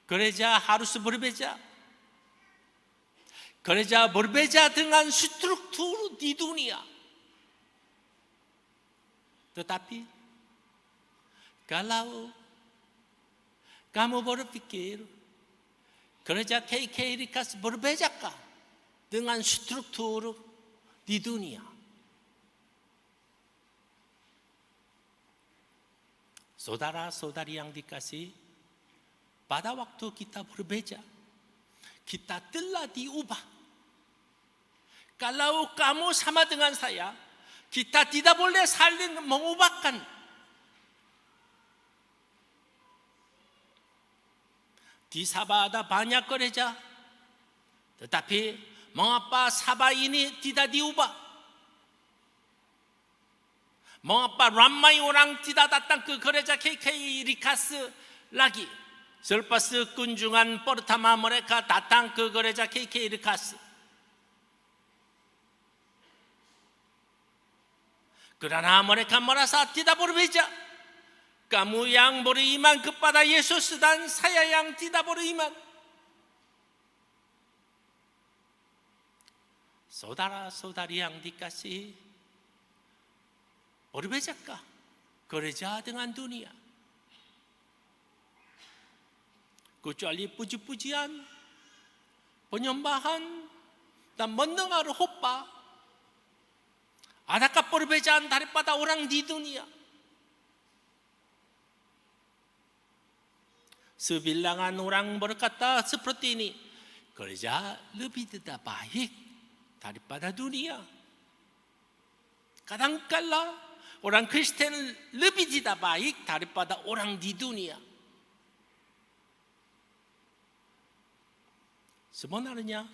Gereja harus berbeda. Gereja berbeda dengan struktur di dunia. Tetapi kalau kamu berpikir gereja KK Rikas berbedakah dengan struktur di dunia? Saudara-saudari yang dikasihi, pada waktu kita berbeda, kita telah diubah. Kalau kamu sama dengan saya, kita tidak boleh saling mengubahkan. Di Sabah ada banyak gereja, tetapi mengapa Sabah ini tidak diubah? Mengapa ramai orang tidak datang ke gereja KK Rikas lagi? Selepas kunjungan pertama mereka datang ke gereja KK Rikas. Karena mereka merasa tidak berbeda. Kamu yang beriman kepada Yesus dan saya yang tidak beriman. Saudara-saudari yang dikasihi, berbedakah gereja dengan dunia? Kecuali puji-pujian, penyembahan, dan mendengar khotbah, adakah perbedaan daripada orang di dunia? Sebilangan orang berkata seperti ini, gereja lebih tidak baik daripada dunia. Kadang-kala orang Kristen lebih tidak baik daripada orang di dunia. Sebenarnya,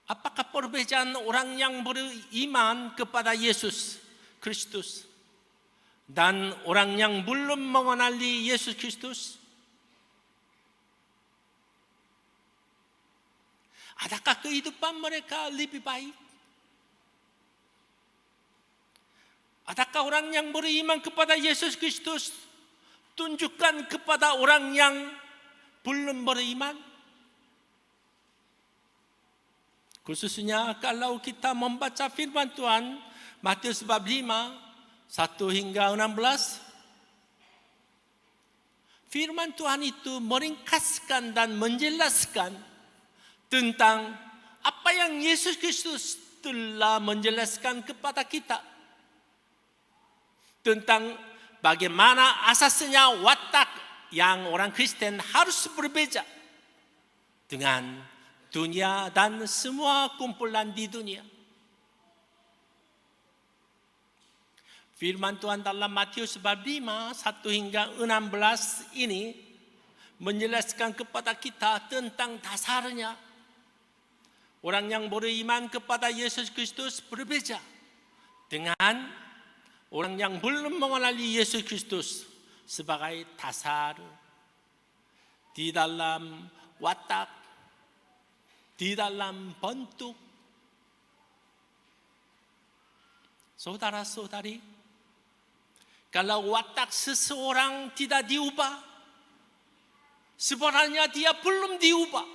apakah perbedaan orang yang beriman kepada Yesus Kristus dan orang yang belum mengenali Yesus Kristus? Adakah kehidupan mereka lebih baik? Adakah orang yang beriman kepada Yesus Kristus tunjukkan kepada orang yang belum beriman? Khususnya kalau kita membaca firman Tuhan Matius bab 5 1 hingga 16. Firman Tuhan itu meringkaskan dan menjelaskan tentang apa yang Yesus Kristus telah menjelaskan kepada kita. Tentang bagaimana asasnya watak yang orang Kristen harus berbeda dengan dunia dan semua kumpulan di dunia. Firman Tuhan dalam Matius bab 5 1 hingga 16 ini menjelaskan kepada kita tentang dasarnya. Orang yang beriman kepada Yesus Kristus berbeda dengan orang yang belum mengenali Yesus Kristus sebagai dasar di dalam watak, di dalam bentuk. Saudara-saudari, kalau watak seseorang tidak diubah, sebenarnya dia belum diubah.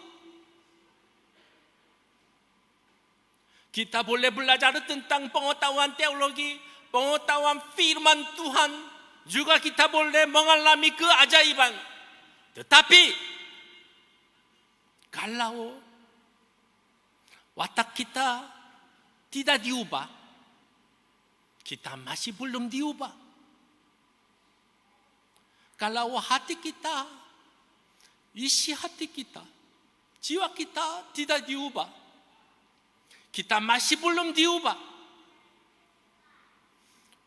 Kita boleh belajar tentang pengetahuan teologi, pengetahuan firman Tuhan, juga kita boleh mengalami keajaiban. Tetapi kalau watak kita tidak diubah, kita masih belum diubah. Kalau hati kita, isi hati kita, jiwa kita tidak diubah, kita masih belum diubah.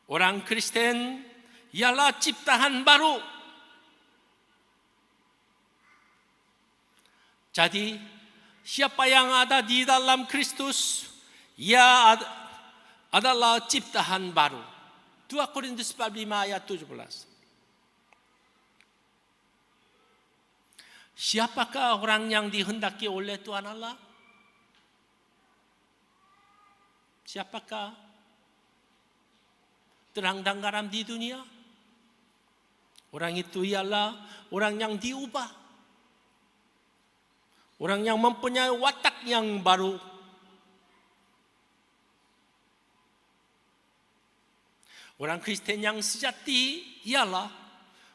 Orang Kristen ialah ciptaan baru. Jadi siapa yang ada di dalam Kristus, ia adalah ciptaan baru. 2 Korintus 5 ayat 17. Siapakah orang yang dihendaki oleh Tuhan Allah? Siapakah terang dan garam di dunia? Orang itu ialah orang yang diubah, orang yang mempunyai watak yang baru. Orang Kristen yang sejati ialah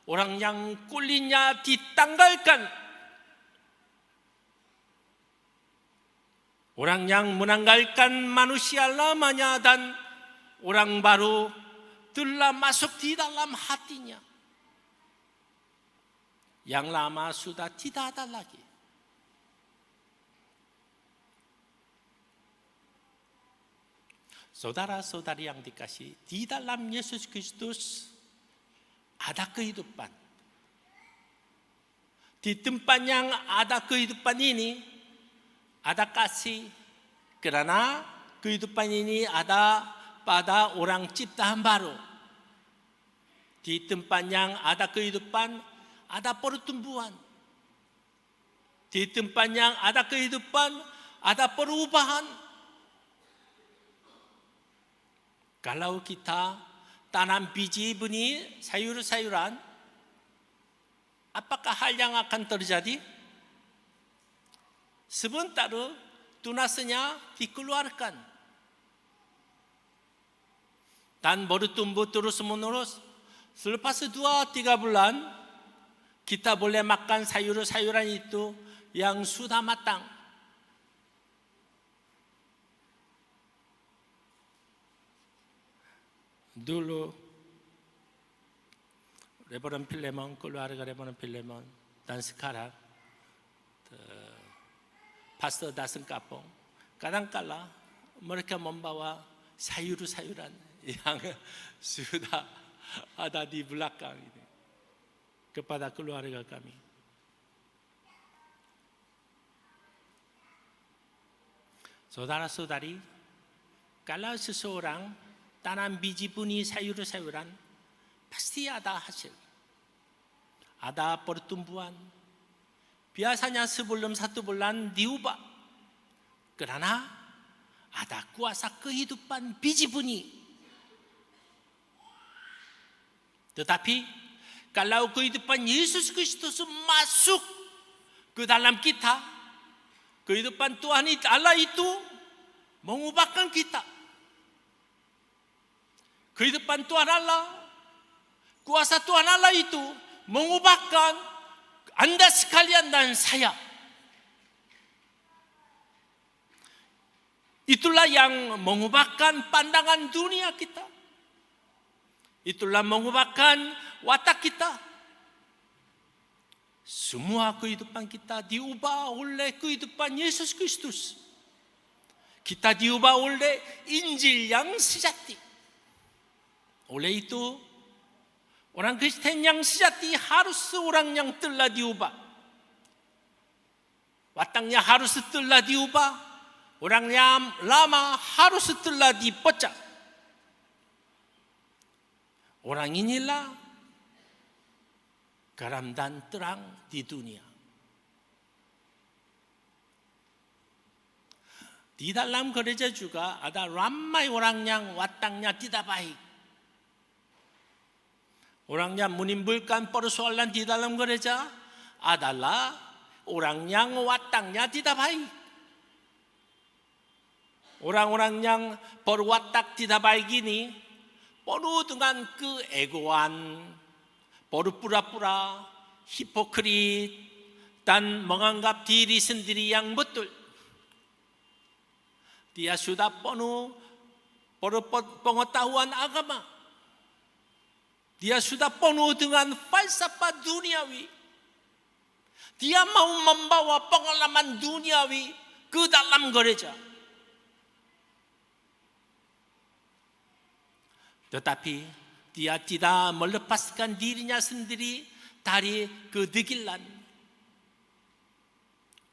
orang yang kulitnya ditanggalkan, orang yang menanggalkan manusia lamanya dan orang baru telah masuk di dalam hatinya. Yang lama sudah tidak ada lagi. Saudara-saudari yang dikasihi, di dalam Yesus Kristus ada kehidupan. Di tempat yang ada kehidupan ini ada kasih, karena kehidupan ini ada pada orang ciptaan baru. Di tempat yang ada kehidupan, ada pertumbuhan. Di tempat yang ada kehidupan, ada perubahan. Kalau kita tanam biji benih sayur-sayuran, apakah hal yang akan terjadi? Sebentar tunasnya dikeluarkan dan bertumbuh terus-menerus. Selepas 2-3 bulan, kita boleh makan sayur-sayuran itu yang sudah matang. Dulu Reverend Philemon, keluarga Reverend Philemon, dan sekarang Pastor Dasen Kapong, kadang-kala mereka membawa sayur-sayuran yang sudah ada di belakang ini kepada keluarga kami. Saudara-saudari, kalau seseorang tanam biji benih sayur-sayuran, pasti ada hasil. Ada pertumbuhan. Biasanya sebelum 1 bulan diubah. Karena ada kuasa kehidupan biji benih. Tetapi kalau kehidupan Yesus Kristus masuk ke dalam kita, kehidupan Tuhan Allah itu mengubahkan kita. Kehidupan Tuhan Allah, kuasa Tuhan Allah itu mengubahkan Anda sekalian dan saya. Itulah yang mengubahkan pandangan dunia kita. Itulah mengubahkan watak kita. Semua kehidupan kita diubah oleh kehidupan Yesus Kristus. Kita diubah oleh Injil yang sejati. Oleh itu, orang Kristen yang sejati harus orang yang telah diubah. Wataknya harus telah diubah. Orang yang lama harus telah dipecah. Orang inilah garam dan terang di dunia. Di dalam gereja juga ada ramai orang yang wataknya tidak baik. Orang yang menimbulkan persoalan di dalam gereja adalah orang yang wataknya tidak baik. Orang-orang yang berwatak tidak baik ini penuh dengan keegoan, berpura-pura, hipokrit, dan menganggap diri sendiri yang betul. Dia sudah penuh pengetahuan agama. Dia sudah penuh dengan falsafah duniawi. Dia mau membawa pengalaman duniawi ke dalam gereja. Tetapi dia tidak melepaskan dirinya sendiri dari kedegilan.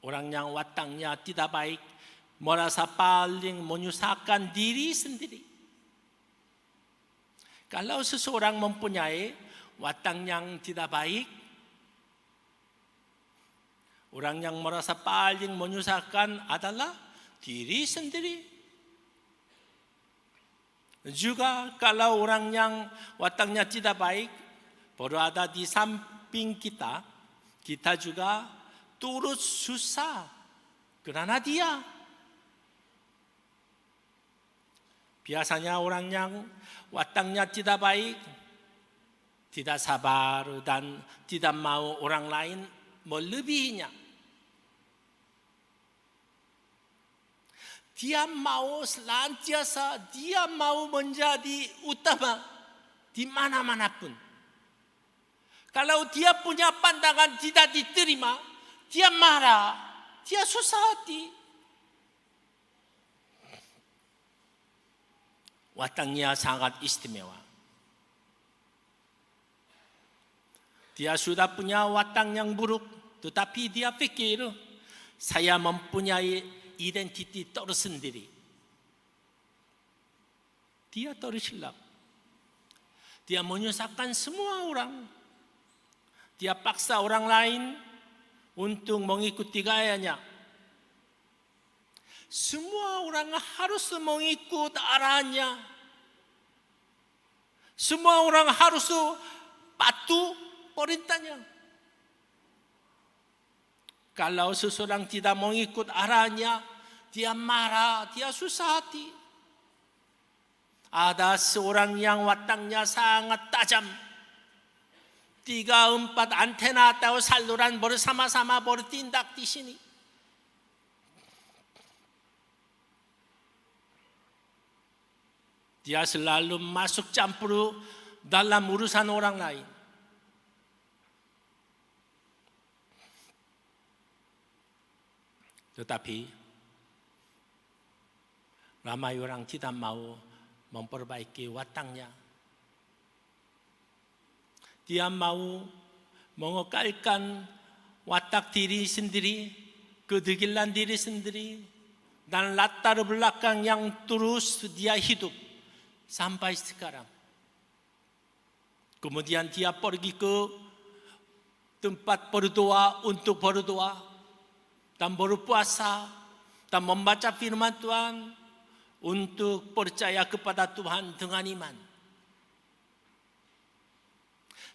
Orang yang wataknya tidak baik merasa paling menyusahkan diri sendiri. Kalau seseorang mempunyai watak yang tidak baik, orang yang merasa paling menyusahkan adalah diri sendiri. Juga kalau orang yang wataknya tidak baik berada di samping kita, kita juga turut susah karena dia. Biasanya orang yang wataknya tidak baik, tidak sabar dan tidak mau orang lain melebihinya. Dia mau selantiasa, dia mau menjadi utama di mana-manapun. Kalau dia punya pandangan tidak diterima, dia marah, dia susah hati. Wataknya sangat istimewa. Dia sudah punya watak yang buruk, tetapi dia pikir saya mempunyai identiti tersendiri. Dia tersilap. Dia menyusahkan semua orang. Dia paksa orang lain untuk mengikuti gayanya. Semua orang harus mengikut arahnya. Semua orang harus patuh perintahnya. Kalau seseorang tidak mengikut arahnya, dia marah, dia susah hati. Ada seorang yang wataknya sangat tajam. 3-4 antena atau saluran bersama-sama bertindak di sini. Dia selalu masuk campur dalam urusan orang lain. Tetapi ramai orang tidak mau memperbaiki wataknya. Dia mau mengekalkan watak diri sendiri, kedegilan diri sendiri, dan latar belakang yang terus dia hidup sampai sekarang. Kemudian dia pergi ke tempat berdoa untuk berdoa dan berpuasa dan membaca firman Tuhan untuk percaya kepada Tuhan dengan iman.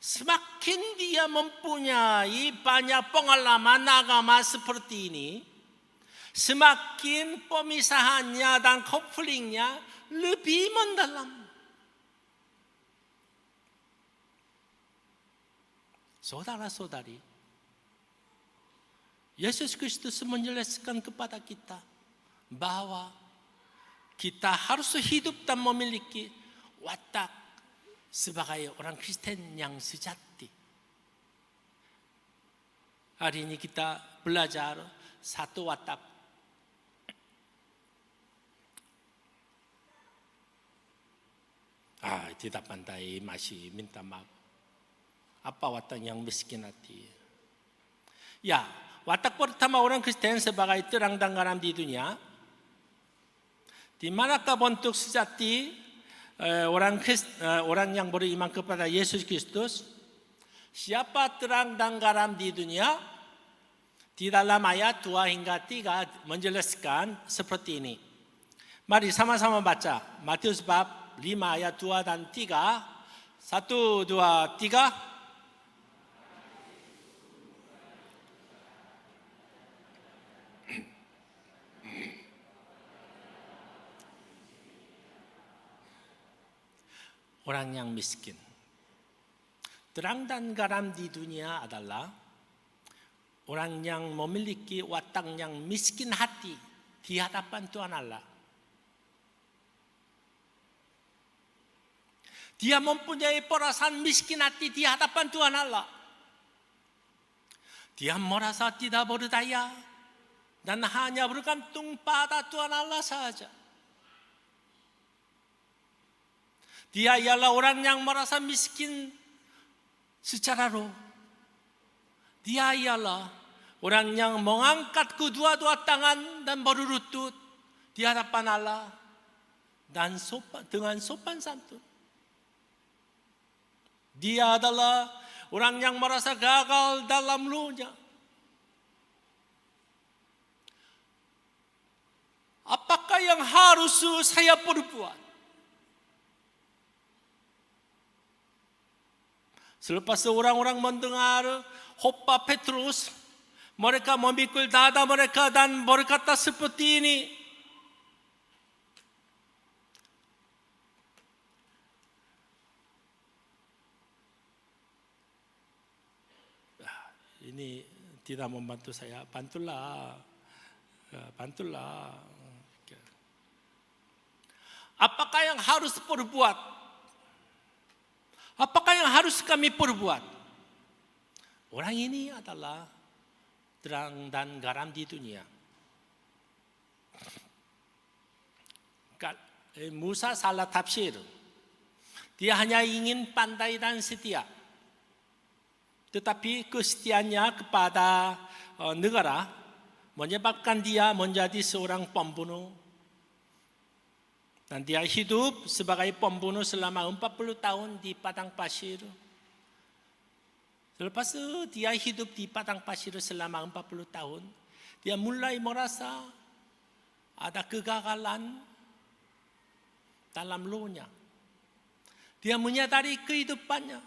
Semakin dia mempunyai banyak pengalaman agama seperti ini, semakin pemisahannya dan konfliknya lebih mendalam. Saudara-saudari, Yesus Kristus menjelaskan kepada kita bahwa kita harus hidup dan memiliki watak sebagai orang Kristen yang sejati. Hari ini kita belajar satu watak. Tidak pandai masih minta maaf. Apa watak yang miskin hati? Ya, watak pertama orang Kristen sebagai terang dan garam di dunia. Di manakah bentuk sejati orang yang beriman kepada Yesus Kristus? Siapa terang dan garam di dunia? Di dalam ayat 2 hingga 3 menjelaskan seperti ini. Mari sama-sama baca. Matius bab 5 ayat 2 dan 3. 1, 2, 3. Orang yang miskin. Terang dan garam di dunia adalah orang yang memiliki watak yang miskin hati di hadapan Tuhan Allah. Dia mempunyai perasaan miskin hati di hadapan Tuhan Allah. Dia merasa tidak berdaya dan hanya bergantung pada Tuhan Allah saja. Dia ialah orang yang merasa miskin secara roh. Dia ialah orang yang mengangkat kedua-dua tangan dan berlutut di hadapan Allah dan dengan sopan santun. Dia adalah orang yang merasa gagal dalam rohnya. Apakah yang harus saya perbuat? Selepas orang-orang mendengar khotbah Petrus, mereka memikul dada mereka dan berkata seperti ini. Ini tidak membantu saya, bantulah. Apakah yang harus perbuat? Apakah yang harus kami perbuat? Orang ini adalah terang dan garam di dunia. Musa salah tafsir. Dia hanya ingin pandai dan setia. Tetapi kesetiaannya kepada negara menyebabkan dia menjadi seorang pembunuh. Dan dia hidup sebagai pembunuh selama 40 tahun di padang pasir. Selepas itu dia hidup di padang pasir selama 40 tahun. Dia mulai merasa ada kegagalan dalam rohnya. Dia menyadari kehidupannya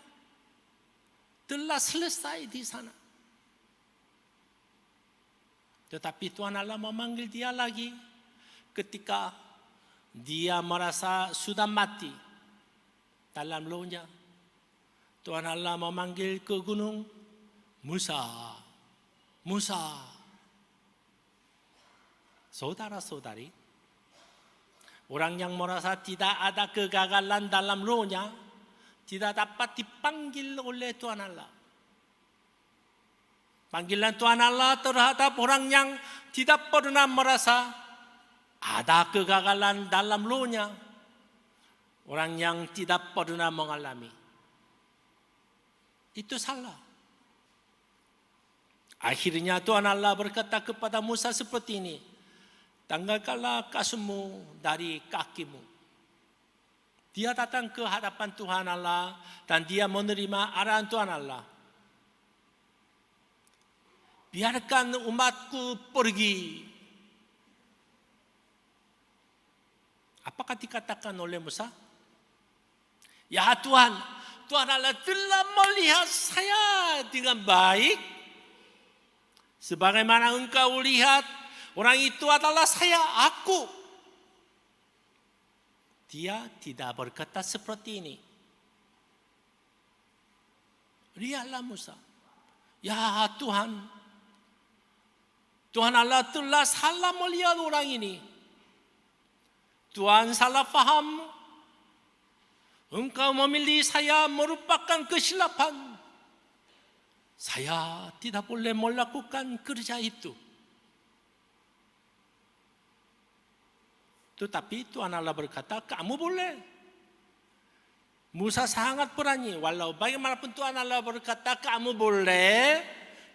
telah selesai di sana. Tetapi Tuhan Allah memanggil dia lagi ketika dia merasa sudah mati dalam rohnya. Tuhan Allah memanggil ke gunung, Musa, Musa. Saudara-saudari, orang yang merasa tidak ada kegagalan dalam rohnya tidak dapat dipanggil oleh Tuhan Allah. Panggilan Tuhan Allah terhadap orang yang tidak pernah merasa ada kegagalan dalam rohnya, orang yang tidak pernah mengalami. Itu salah. Akhirnya Tuhan Allah berkata kepada Musa seperti ini, tanggalkanlah kasutmu dari kakimu. Dia datang ke hadapan Tuhan Allah dan dia menerima arahan Tuhan Allah. Biarkan umatku pergi. Apakah dikatakan oleh Musa? Ya Tuhan, Tuhan Allah telah melihat saya dengan baik. Sebagaimana engkau lihat, orang itu adalah saya, aku. Dia tidak berkata seperti ini. Lihatlah Musa. Ya Tuhan, Tuhan Allah telah salah melihat orang ini. Tuhan salah faham. Engkau memilih saya merupakan kesilapan. Saya tidak boleh melakukan kerja itu. Tetapi Tuhan Allah berkata, kamu boleh. Musa sangat berani. Walau bagaimanapun Tuhan Allah berkata, kamu boleh.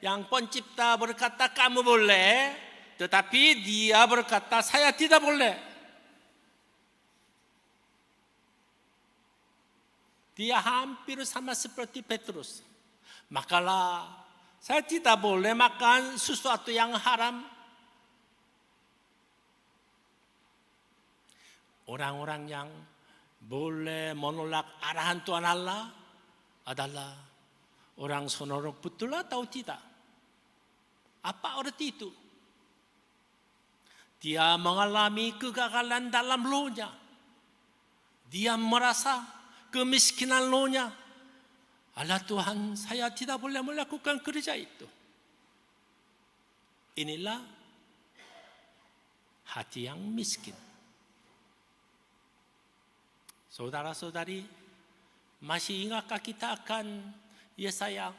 Yang pencipta berkata, kamu boleh. Tetapi dia berkata, saya tidak boleh. Dia hampir sama seperti Petrus. Makalah, saya tidak boleh makan sesuatu yang haram. Orang-orang yang boleh menolak arahan Tuhan Allah adalah orang senonoh, betul atau tidak? Apa arti itu? Dia mengalami kegagalan dalam rohnya. Dia merasa kemiskinan rohnya. Allah Tuhan, saya tidak boleh melakukan kerja itu. Inilah hati yang miskin. Saudara-saudari, masih ingatkah kita akan Yesaya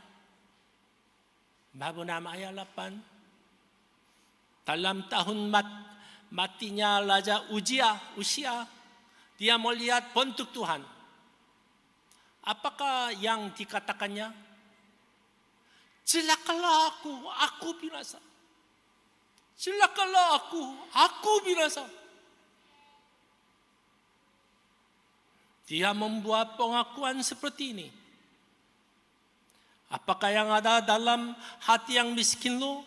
bab 6 ayat 8? Dalam tahun matinya Raja Uzia, dia melihat bentuk Tuhan. Apakah yang dikatakannya? Celakalah aku binasa. Celakalah aku binasa. Dia membuat pengakuan seperti ini. Apakah yang ada dalam hati yang miskin lo?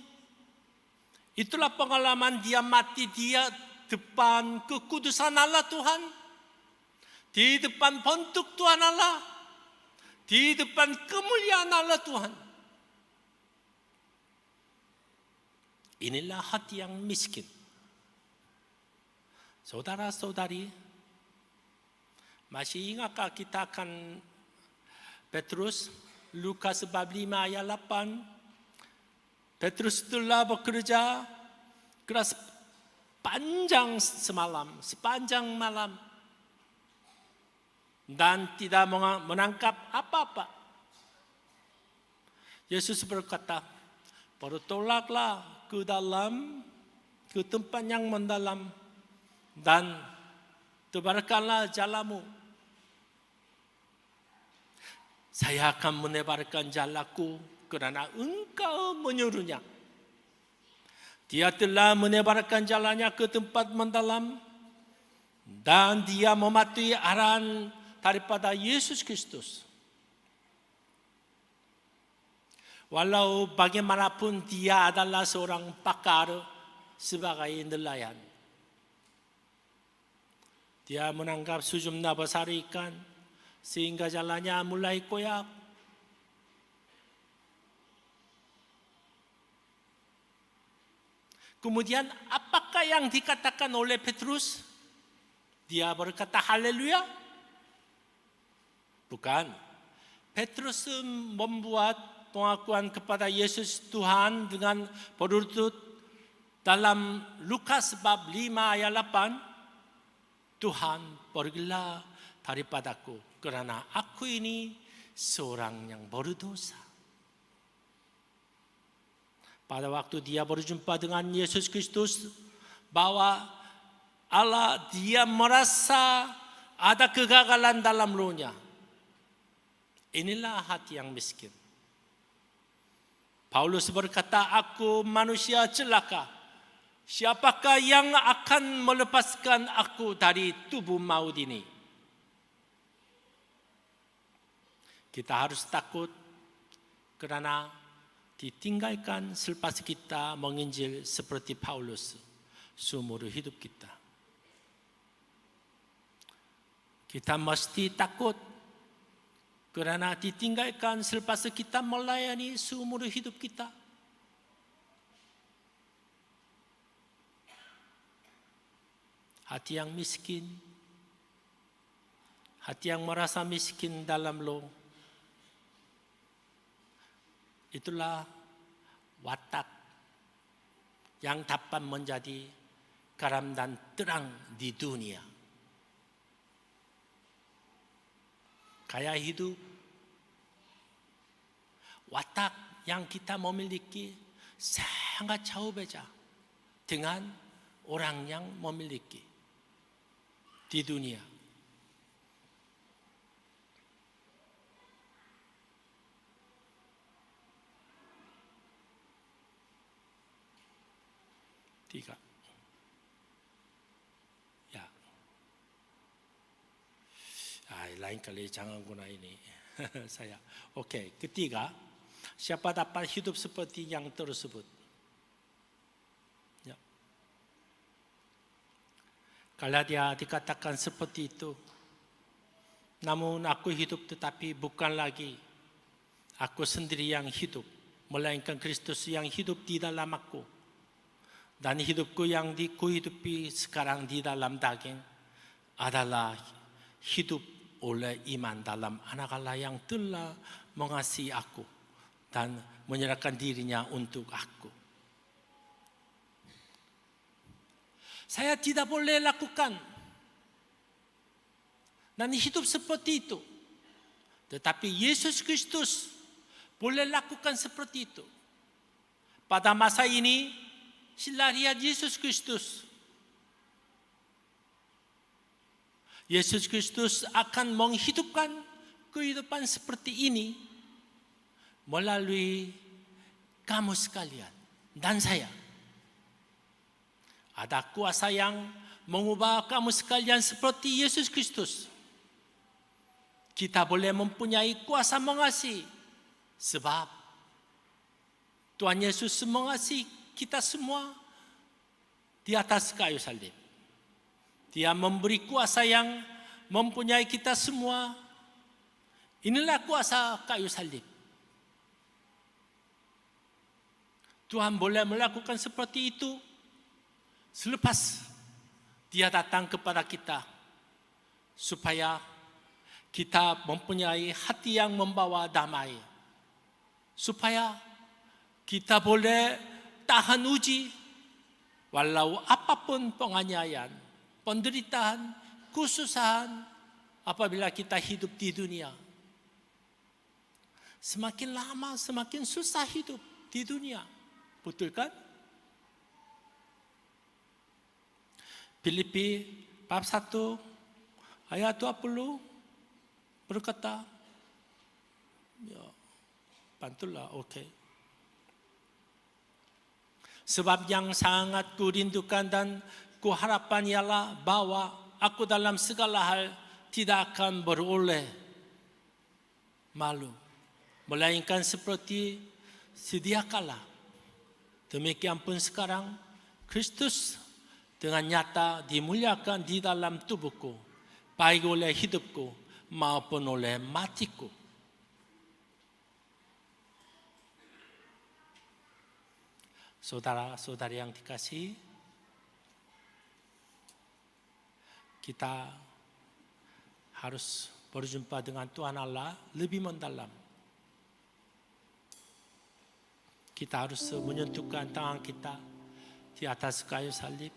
Itulah pengalaman dia mati dia depan kekudusan Allah Tuhan. Di depan bentuk Tuhan Allah. Di depan kemuliaan Allah Tuhan. Inilah hati yang miskin. Saudara-saudari, masih ingatkah kita akan Petrus, Lukas bab 5 ayat 8? Petrus telah bekerja keras sepanjang malam dan tidak menangkap apa-apa. Yesus berkata, bertolaklah ke tempat yang mendalam dan tebarkanlah jalamu. Saya akan menebarkan jalaku kerana engkau menyuruhnya. Dia telah menebarkan jalannya ke tempat mendalam dan dia mematuhi arahan daripada Yesus Kristus. Walau bagaimanapun dia adalah seorang pakar sebagai nelayan. Dia menangkap sejumlah besar ikan sehingga jalannya mulai koyak. Kemudian apakah yang dikatakan oleh Petrus? Dia berkata haleluya? Bukan. Petrus membuat pengakuan kepada Yesus Tuhan dengan berurut dalam Lukas bab 5 ayat 8. Tuhan, pergilah daripadaku kerana aku ini seorang yang berdosa. Pada waktu dia berjumpa dengan Yesus Kristus, bahwa Allah, dia merasa ada kegagalan dalam rohnya. Inilah hati yang miskin. Paulus berkata, aku manusia celaka. Siapakah yang akan melepaskan aku dari tubuh maut ini? Kita harus takut karena ditinggalkan selepas kita menginjil seperti Paulus seumur hidup kita. Kita mesti takut karena ditinggalkan selepas kita melayani seumur hidup kita. Hati yang miskin, hati yang merasa miskin dalam lo, itulah watak yang dapat menjadi garam dan terang di dunia. Gaya hidup, watak yang kita memiliki sangat jauh beda dengan orang yang memiliki di dunia. Tiga. Ya. Lain kali jangan guna ini. Saya. Oke, ketiga, siapa dapat hidup seperti yang tersebut? Ya. Galatia dikatakan seperti itu. Namun aku hidup tetapi bukan lagi aku sendiri yang hidup, melainkan Kristus yang hidup di dalam aku. Dan hidupku yang kuhidupi sekarang di dalam daging adalah hidup oleh iman dalam Anak Allah yang telah mengasihi aku dan menyerahkan dirinya untuk aku. Saya tidak boleh lakukan dan hidup seperti itu. Tetapi Yesus Kristus boleh lakukan seperti itu. Pada masa ini, sila lihat Yesus Kristus. Yesus Kristus akan menghidupkan kehidupan seperti ini melalui kamu sekalian dan saya. Ada kuasa yang mengubah kamu sekalian seperti Yesus Kristus. Kita boleh mempunyai kuasa mengasihi sebab Tuhan Yesus mengasihi kita semua di atas kayu salib. Dia memberi kuasa yang mempunyai kita semua. Inilah kuasa kayu salib. Tuhan boleh melakukan seperti itu selepas Dia datang kepada kita supaya kita mempunyai hati yang membawa damai, supaya kita boleh tahan uji walau apapun penganiayaan, penderitaan, kesusahan apabila kita hidup di dunia. Semakin lama semakin susah hidup di dunia. Betul kan? Filipi bab 1 ayat 20 berkata, ya, bantulah, oke. Sebab yang sangat kurindukan dan kuharapkan ialah bahwa aku dalam segala hal tidak akan beroleh malu, melainkan seperti sedia kala. Demikian pun sekarang Kristus dengan nyata dimuliakan di dalam tubuhku, baik oleh hidupku maupun oleh matiku. Saudara-saudari yang dikasihi, kita harus berjumpa dengan Tuhan Allah lebih mendalam. Kita harus menyentuhkan tangan kita di atas kayu salib.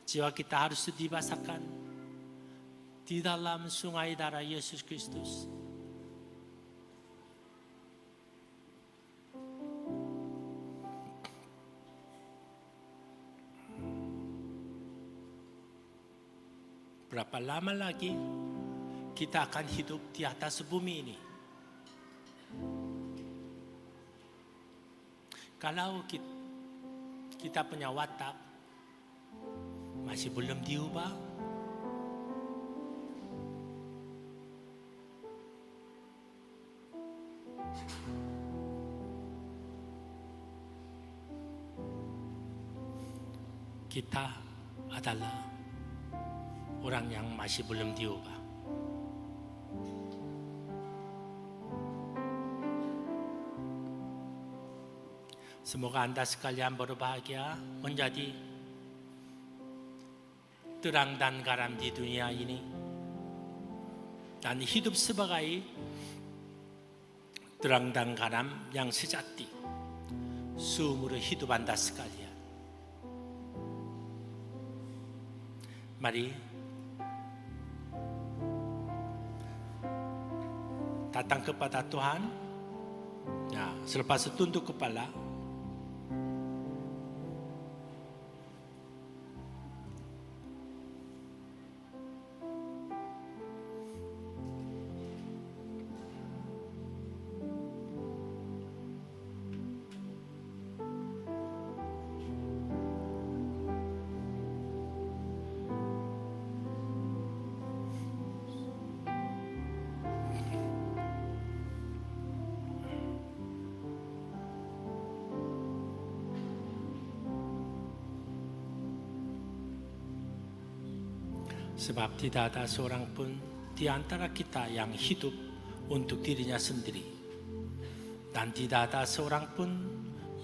Jiwa kita harus dibasahkan di dalam sungai darah Yesus Kristus. Berapa lama lagi kita akan hidup di atas bumi ini? Kalau kita punya watak masih belum diubah, kita adalah orang yang masih belum diubah. Semoga Anda sekalian berbahagia menjadi terang dan garam di dunia ini, dan hidup sebagai terang dan garam yang sejati seumur hidup Anda sekalian. Mari datang kepada Tuhan. Ya, selepas tunduk kepala, sebab tidak ada seorang pun di antara kita yang hidup untuk dirinya sendiri, dan tidak ada seorang pun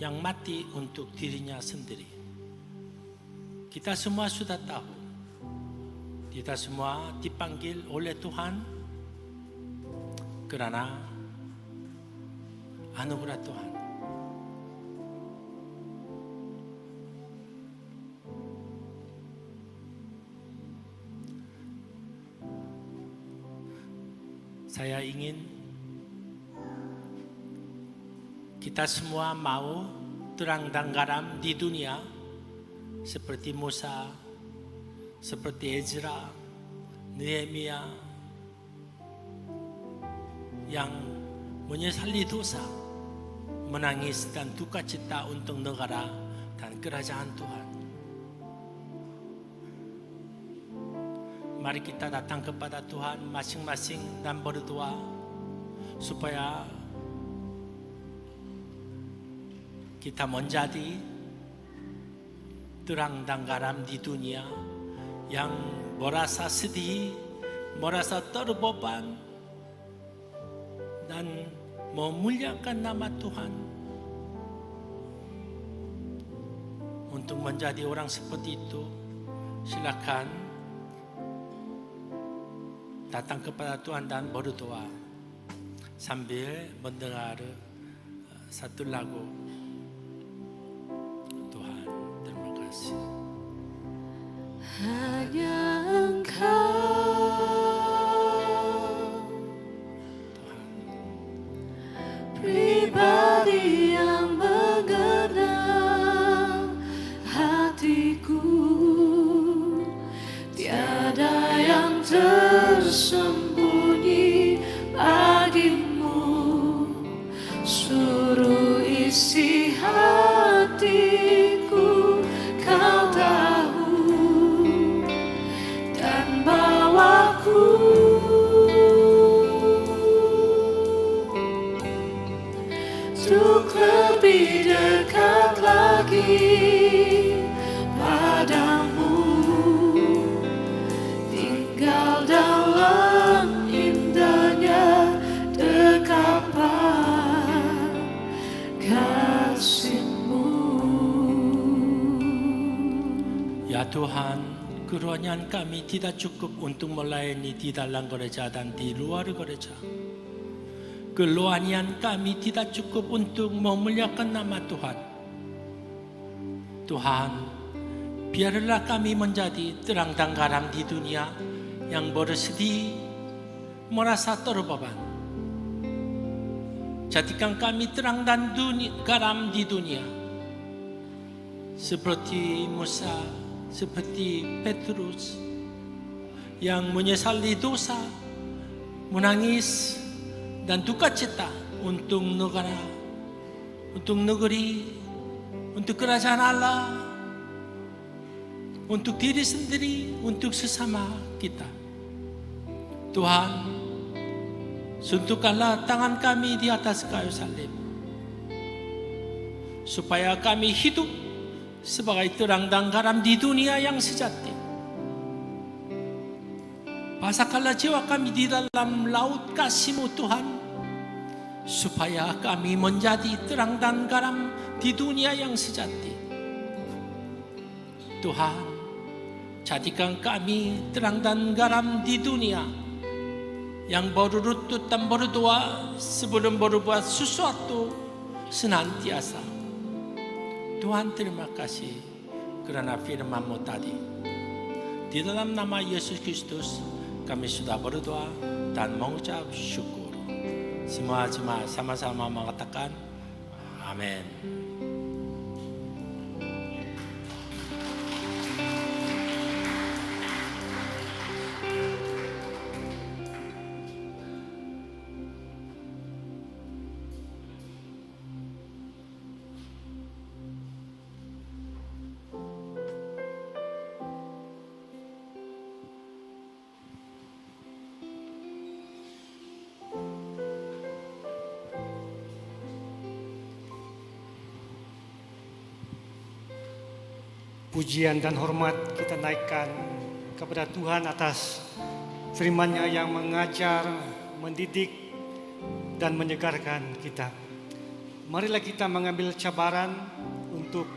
yang mati untuk dirinya sendiri. Kita semua sudah tahu, kita semua dipanggil oleh Tuhan karena anugerah Tuhan. Saya ingin kita semua mau terang dan garam di dunia, seperti Musa, seperti Ezra, Nehemia, yang menyesali dosa, menangis dan duka cita untuk negara dan kerajaan Tuhan. Mari kita datang kepada Tuhan masing-masing dan berdoa supaya kita menjadi terang dan garam di dunia yang merasa sedih, merasa terbeban, dan memuliakan nama Tuhan. Untuk menjadi orang seperti itu, silakan datang kepada Tuhan dan berdoa sambil mendengar satu lagu. Tuhan, terima kasih. Hanya Engkau, Tuhan, pribadi yang menggenang hatiku, tiada yang tersembunyi bagimu. Suruh isi hatiku, Kau tahu, dan bawaku untuk lebih dekat lagi padamu, tinggal dalam indahnya dekapan kasih-Mu. Ya Tuhan, kerohanian kami tidak cukup untuk melayani di dalam gereja dan di luar gereja. Kerohanian kami tidak cukup untuk memuliakan nama Tuhan. Tuhan, biarlah kami menjadi terang dan garam di dunia yang bersedih, merasa terbeban. Jadikan kami terang dan garam di dunia, seperti Musa, seperti Petrus, yang menyesali dosa, menangis dan duka cita untuk negara, untuk negeri, untuk kerajaan Allah, untuk diri sendiri, untuk sesama kita. Tuhan, sentuhkanlah tangan kami di atas kayu salib, supaya kami hidup sebagai terang dan garam di dunia yang sejati. Pasangkanlah jiwa kami di dalam laut kasih-Mu Tuhan, supaya kami menjadi terang dan garam di dunia yang sejati. Tuhan, jadikan kami terang dan garam di dunia yang berlutut dan berdoa sebelum berbuat sesuatu senantiasa. Tuhan, terima kasih karena firman-Mu tadi. Di dalam nama Yesus Kristus kami sudah berdoa dan mengucap syukur. Semua jemaat sama-sama mengatakan amin. Pujian dan hormat kita naikkan kepada Tuhan atas firman-Nya yang mengajar, mendidik, dan menyegarkan kita. Marilah kita mengambil cabaran untuk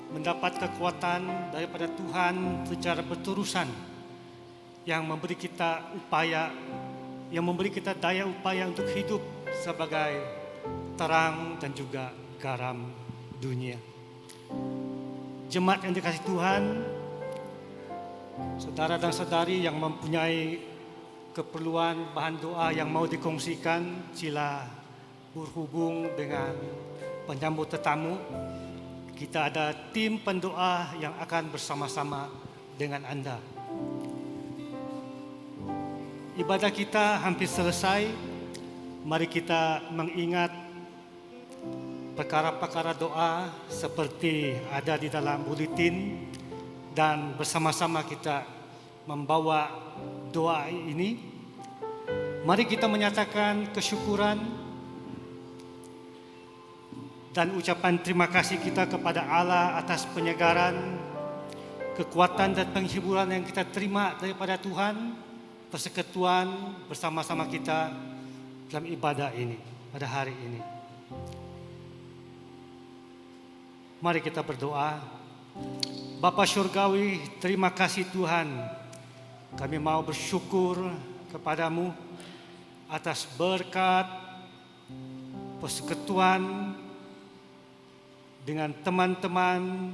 mendapat kekuatan daripada Tuhan secara berterusan, yang memberi kita upaya, yang memberi kita daya upaya untuk hidup sebagai terang dan juga garam dunia. Jemaat yang dikasihi Tuhan, saudara dan saudari yang mempunyai keperluan bahan doa yang mau dikongsikan, sila berhubung dengan penyambut tetamu. Kita ada tim pendoa yang akan bersama-sama dengan Anda. Ibadah kita hampir selesai. Mari kita mengingat perkara-perkara doa seperti ada di dalam buletin, dan bersama-sama kita membawa doa ini. Mari kita menyatakan kesyukuran dan ucapan terima kasih kita kepada Allah atas penyegaran, kekuatan dan penghiburan yang kita terima daripada Tuhan, persekutuan bersama-sama kita dalam ibadah ini pada hari ini. Mari kita berdoa. Bapa Syurgawi, terima kasih Tuhan. Kami mau bersyukur kepadamu atas berkat persekutuan dengan teman-teman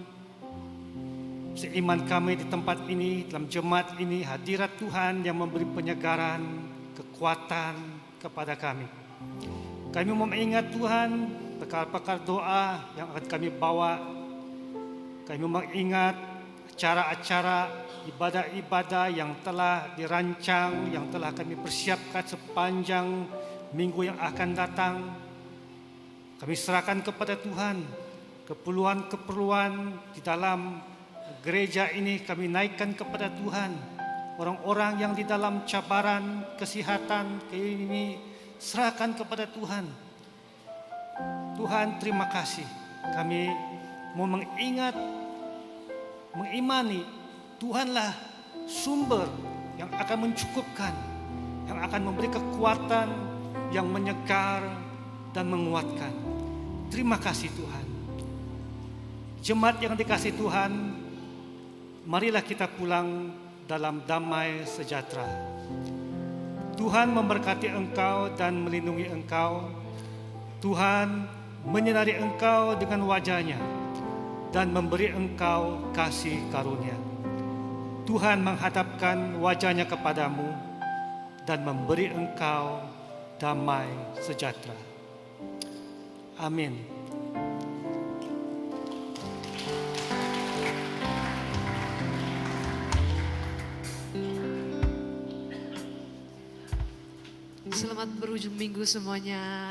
seiman kami di tempat ini, dalam jemaat ini. Hadirat Tuhan yang memberi penyegaran, kekuatan kepada kami. Kami mau mengingat Tuhan perkara-perkara doa yang akan kami bawa. Kami mengingat acara-acara ibadah-ibadah yang telah dirancang, yang telah kami persiapkan sepanjang minggu yang akan datang. Kami serahkan kepada Tuhan keperluan-keperluan di dalam gereja ini, kami naikkan kepada Tuhan. Orang-orang yang di dalam cabaran kesehatan ini serahkan kepada Tuhan. Tuhan, terima kasih. Kami mau mengingat, mengimani Tuhanlah sumber yang akan mencukupkan, yang akan memberi kekuatan, yang menyegar dan menguatkan. Terima kasih Tuhan. Jemaat yang dikasihi Tuhan, marilah kita pulang dalam damai sejahtera. Tuhan memberkati engkau dan melindungi engkau. Tuhan menyinari engkau dengan wajah-Nya dan memberi engkau kasih karunia. Tuhan menghadapkan wajah-Nya kepadamu dan memberi engkau damai sejahtera. Amin. Selamat berujung minggu semuanya.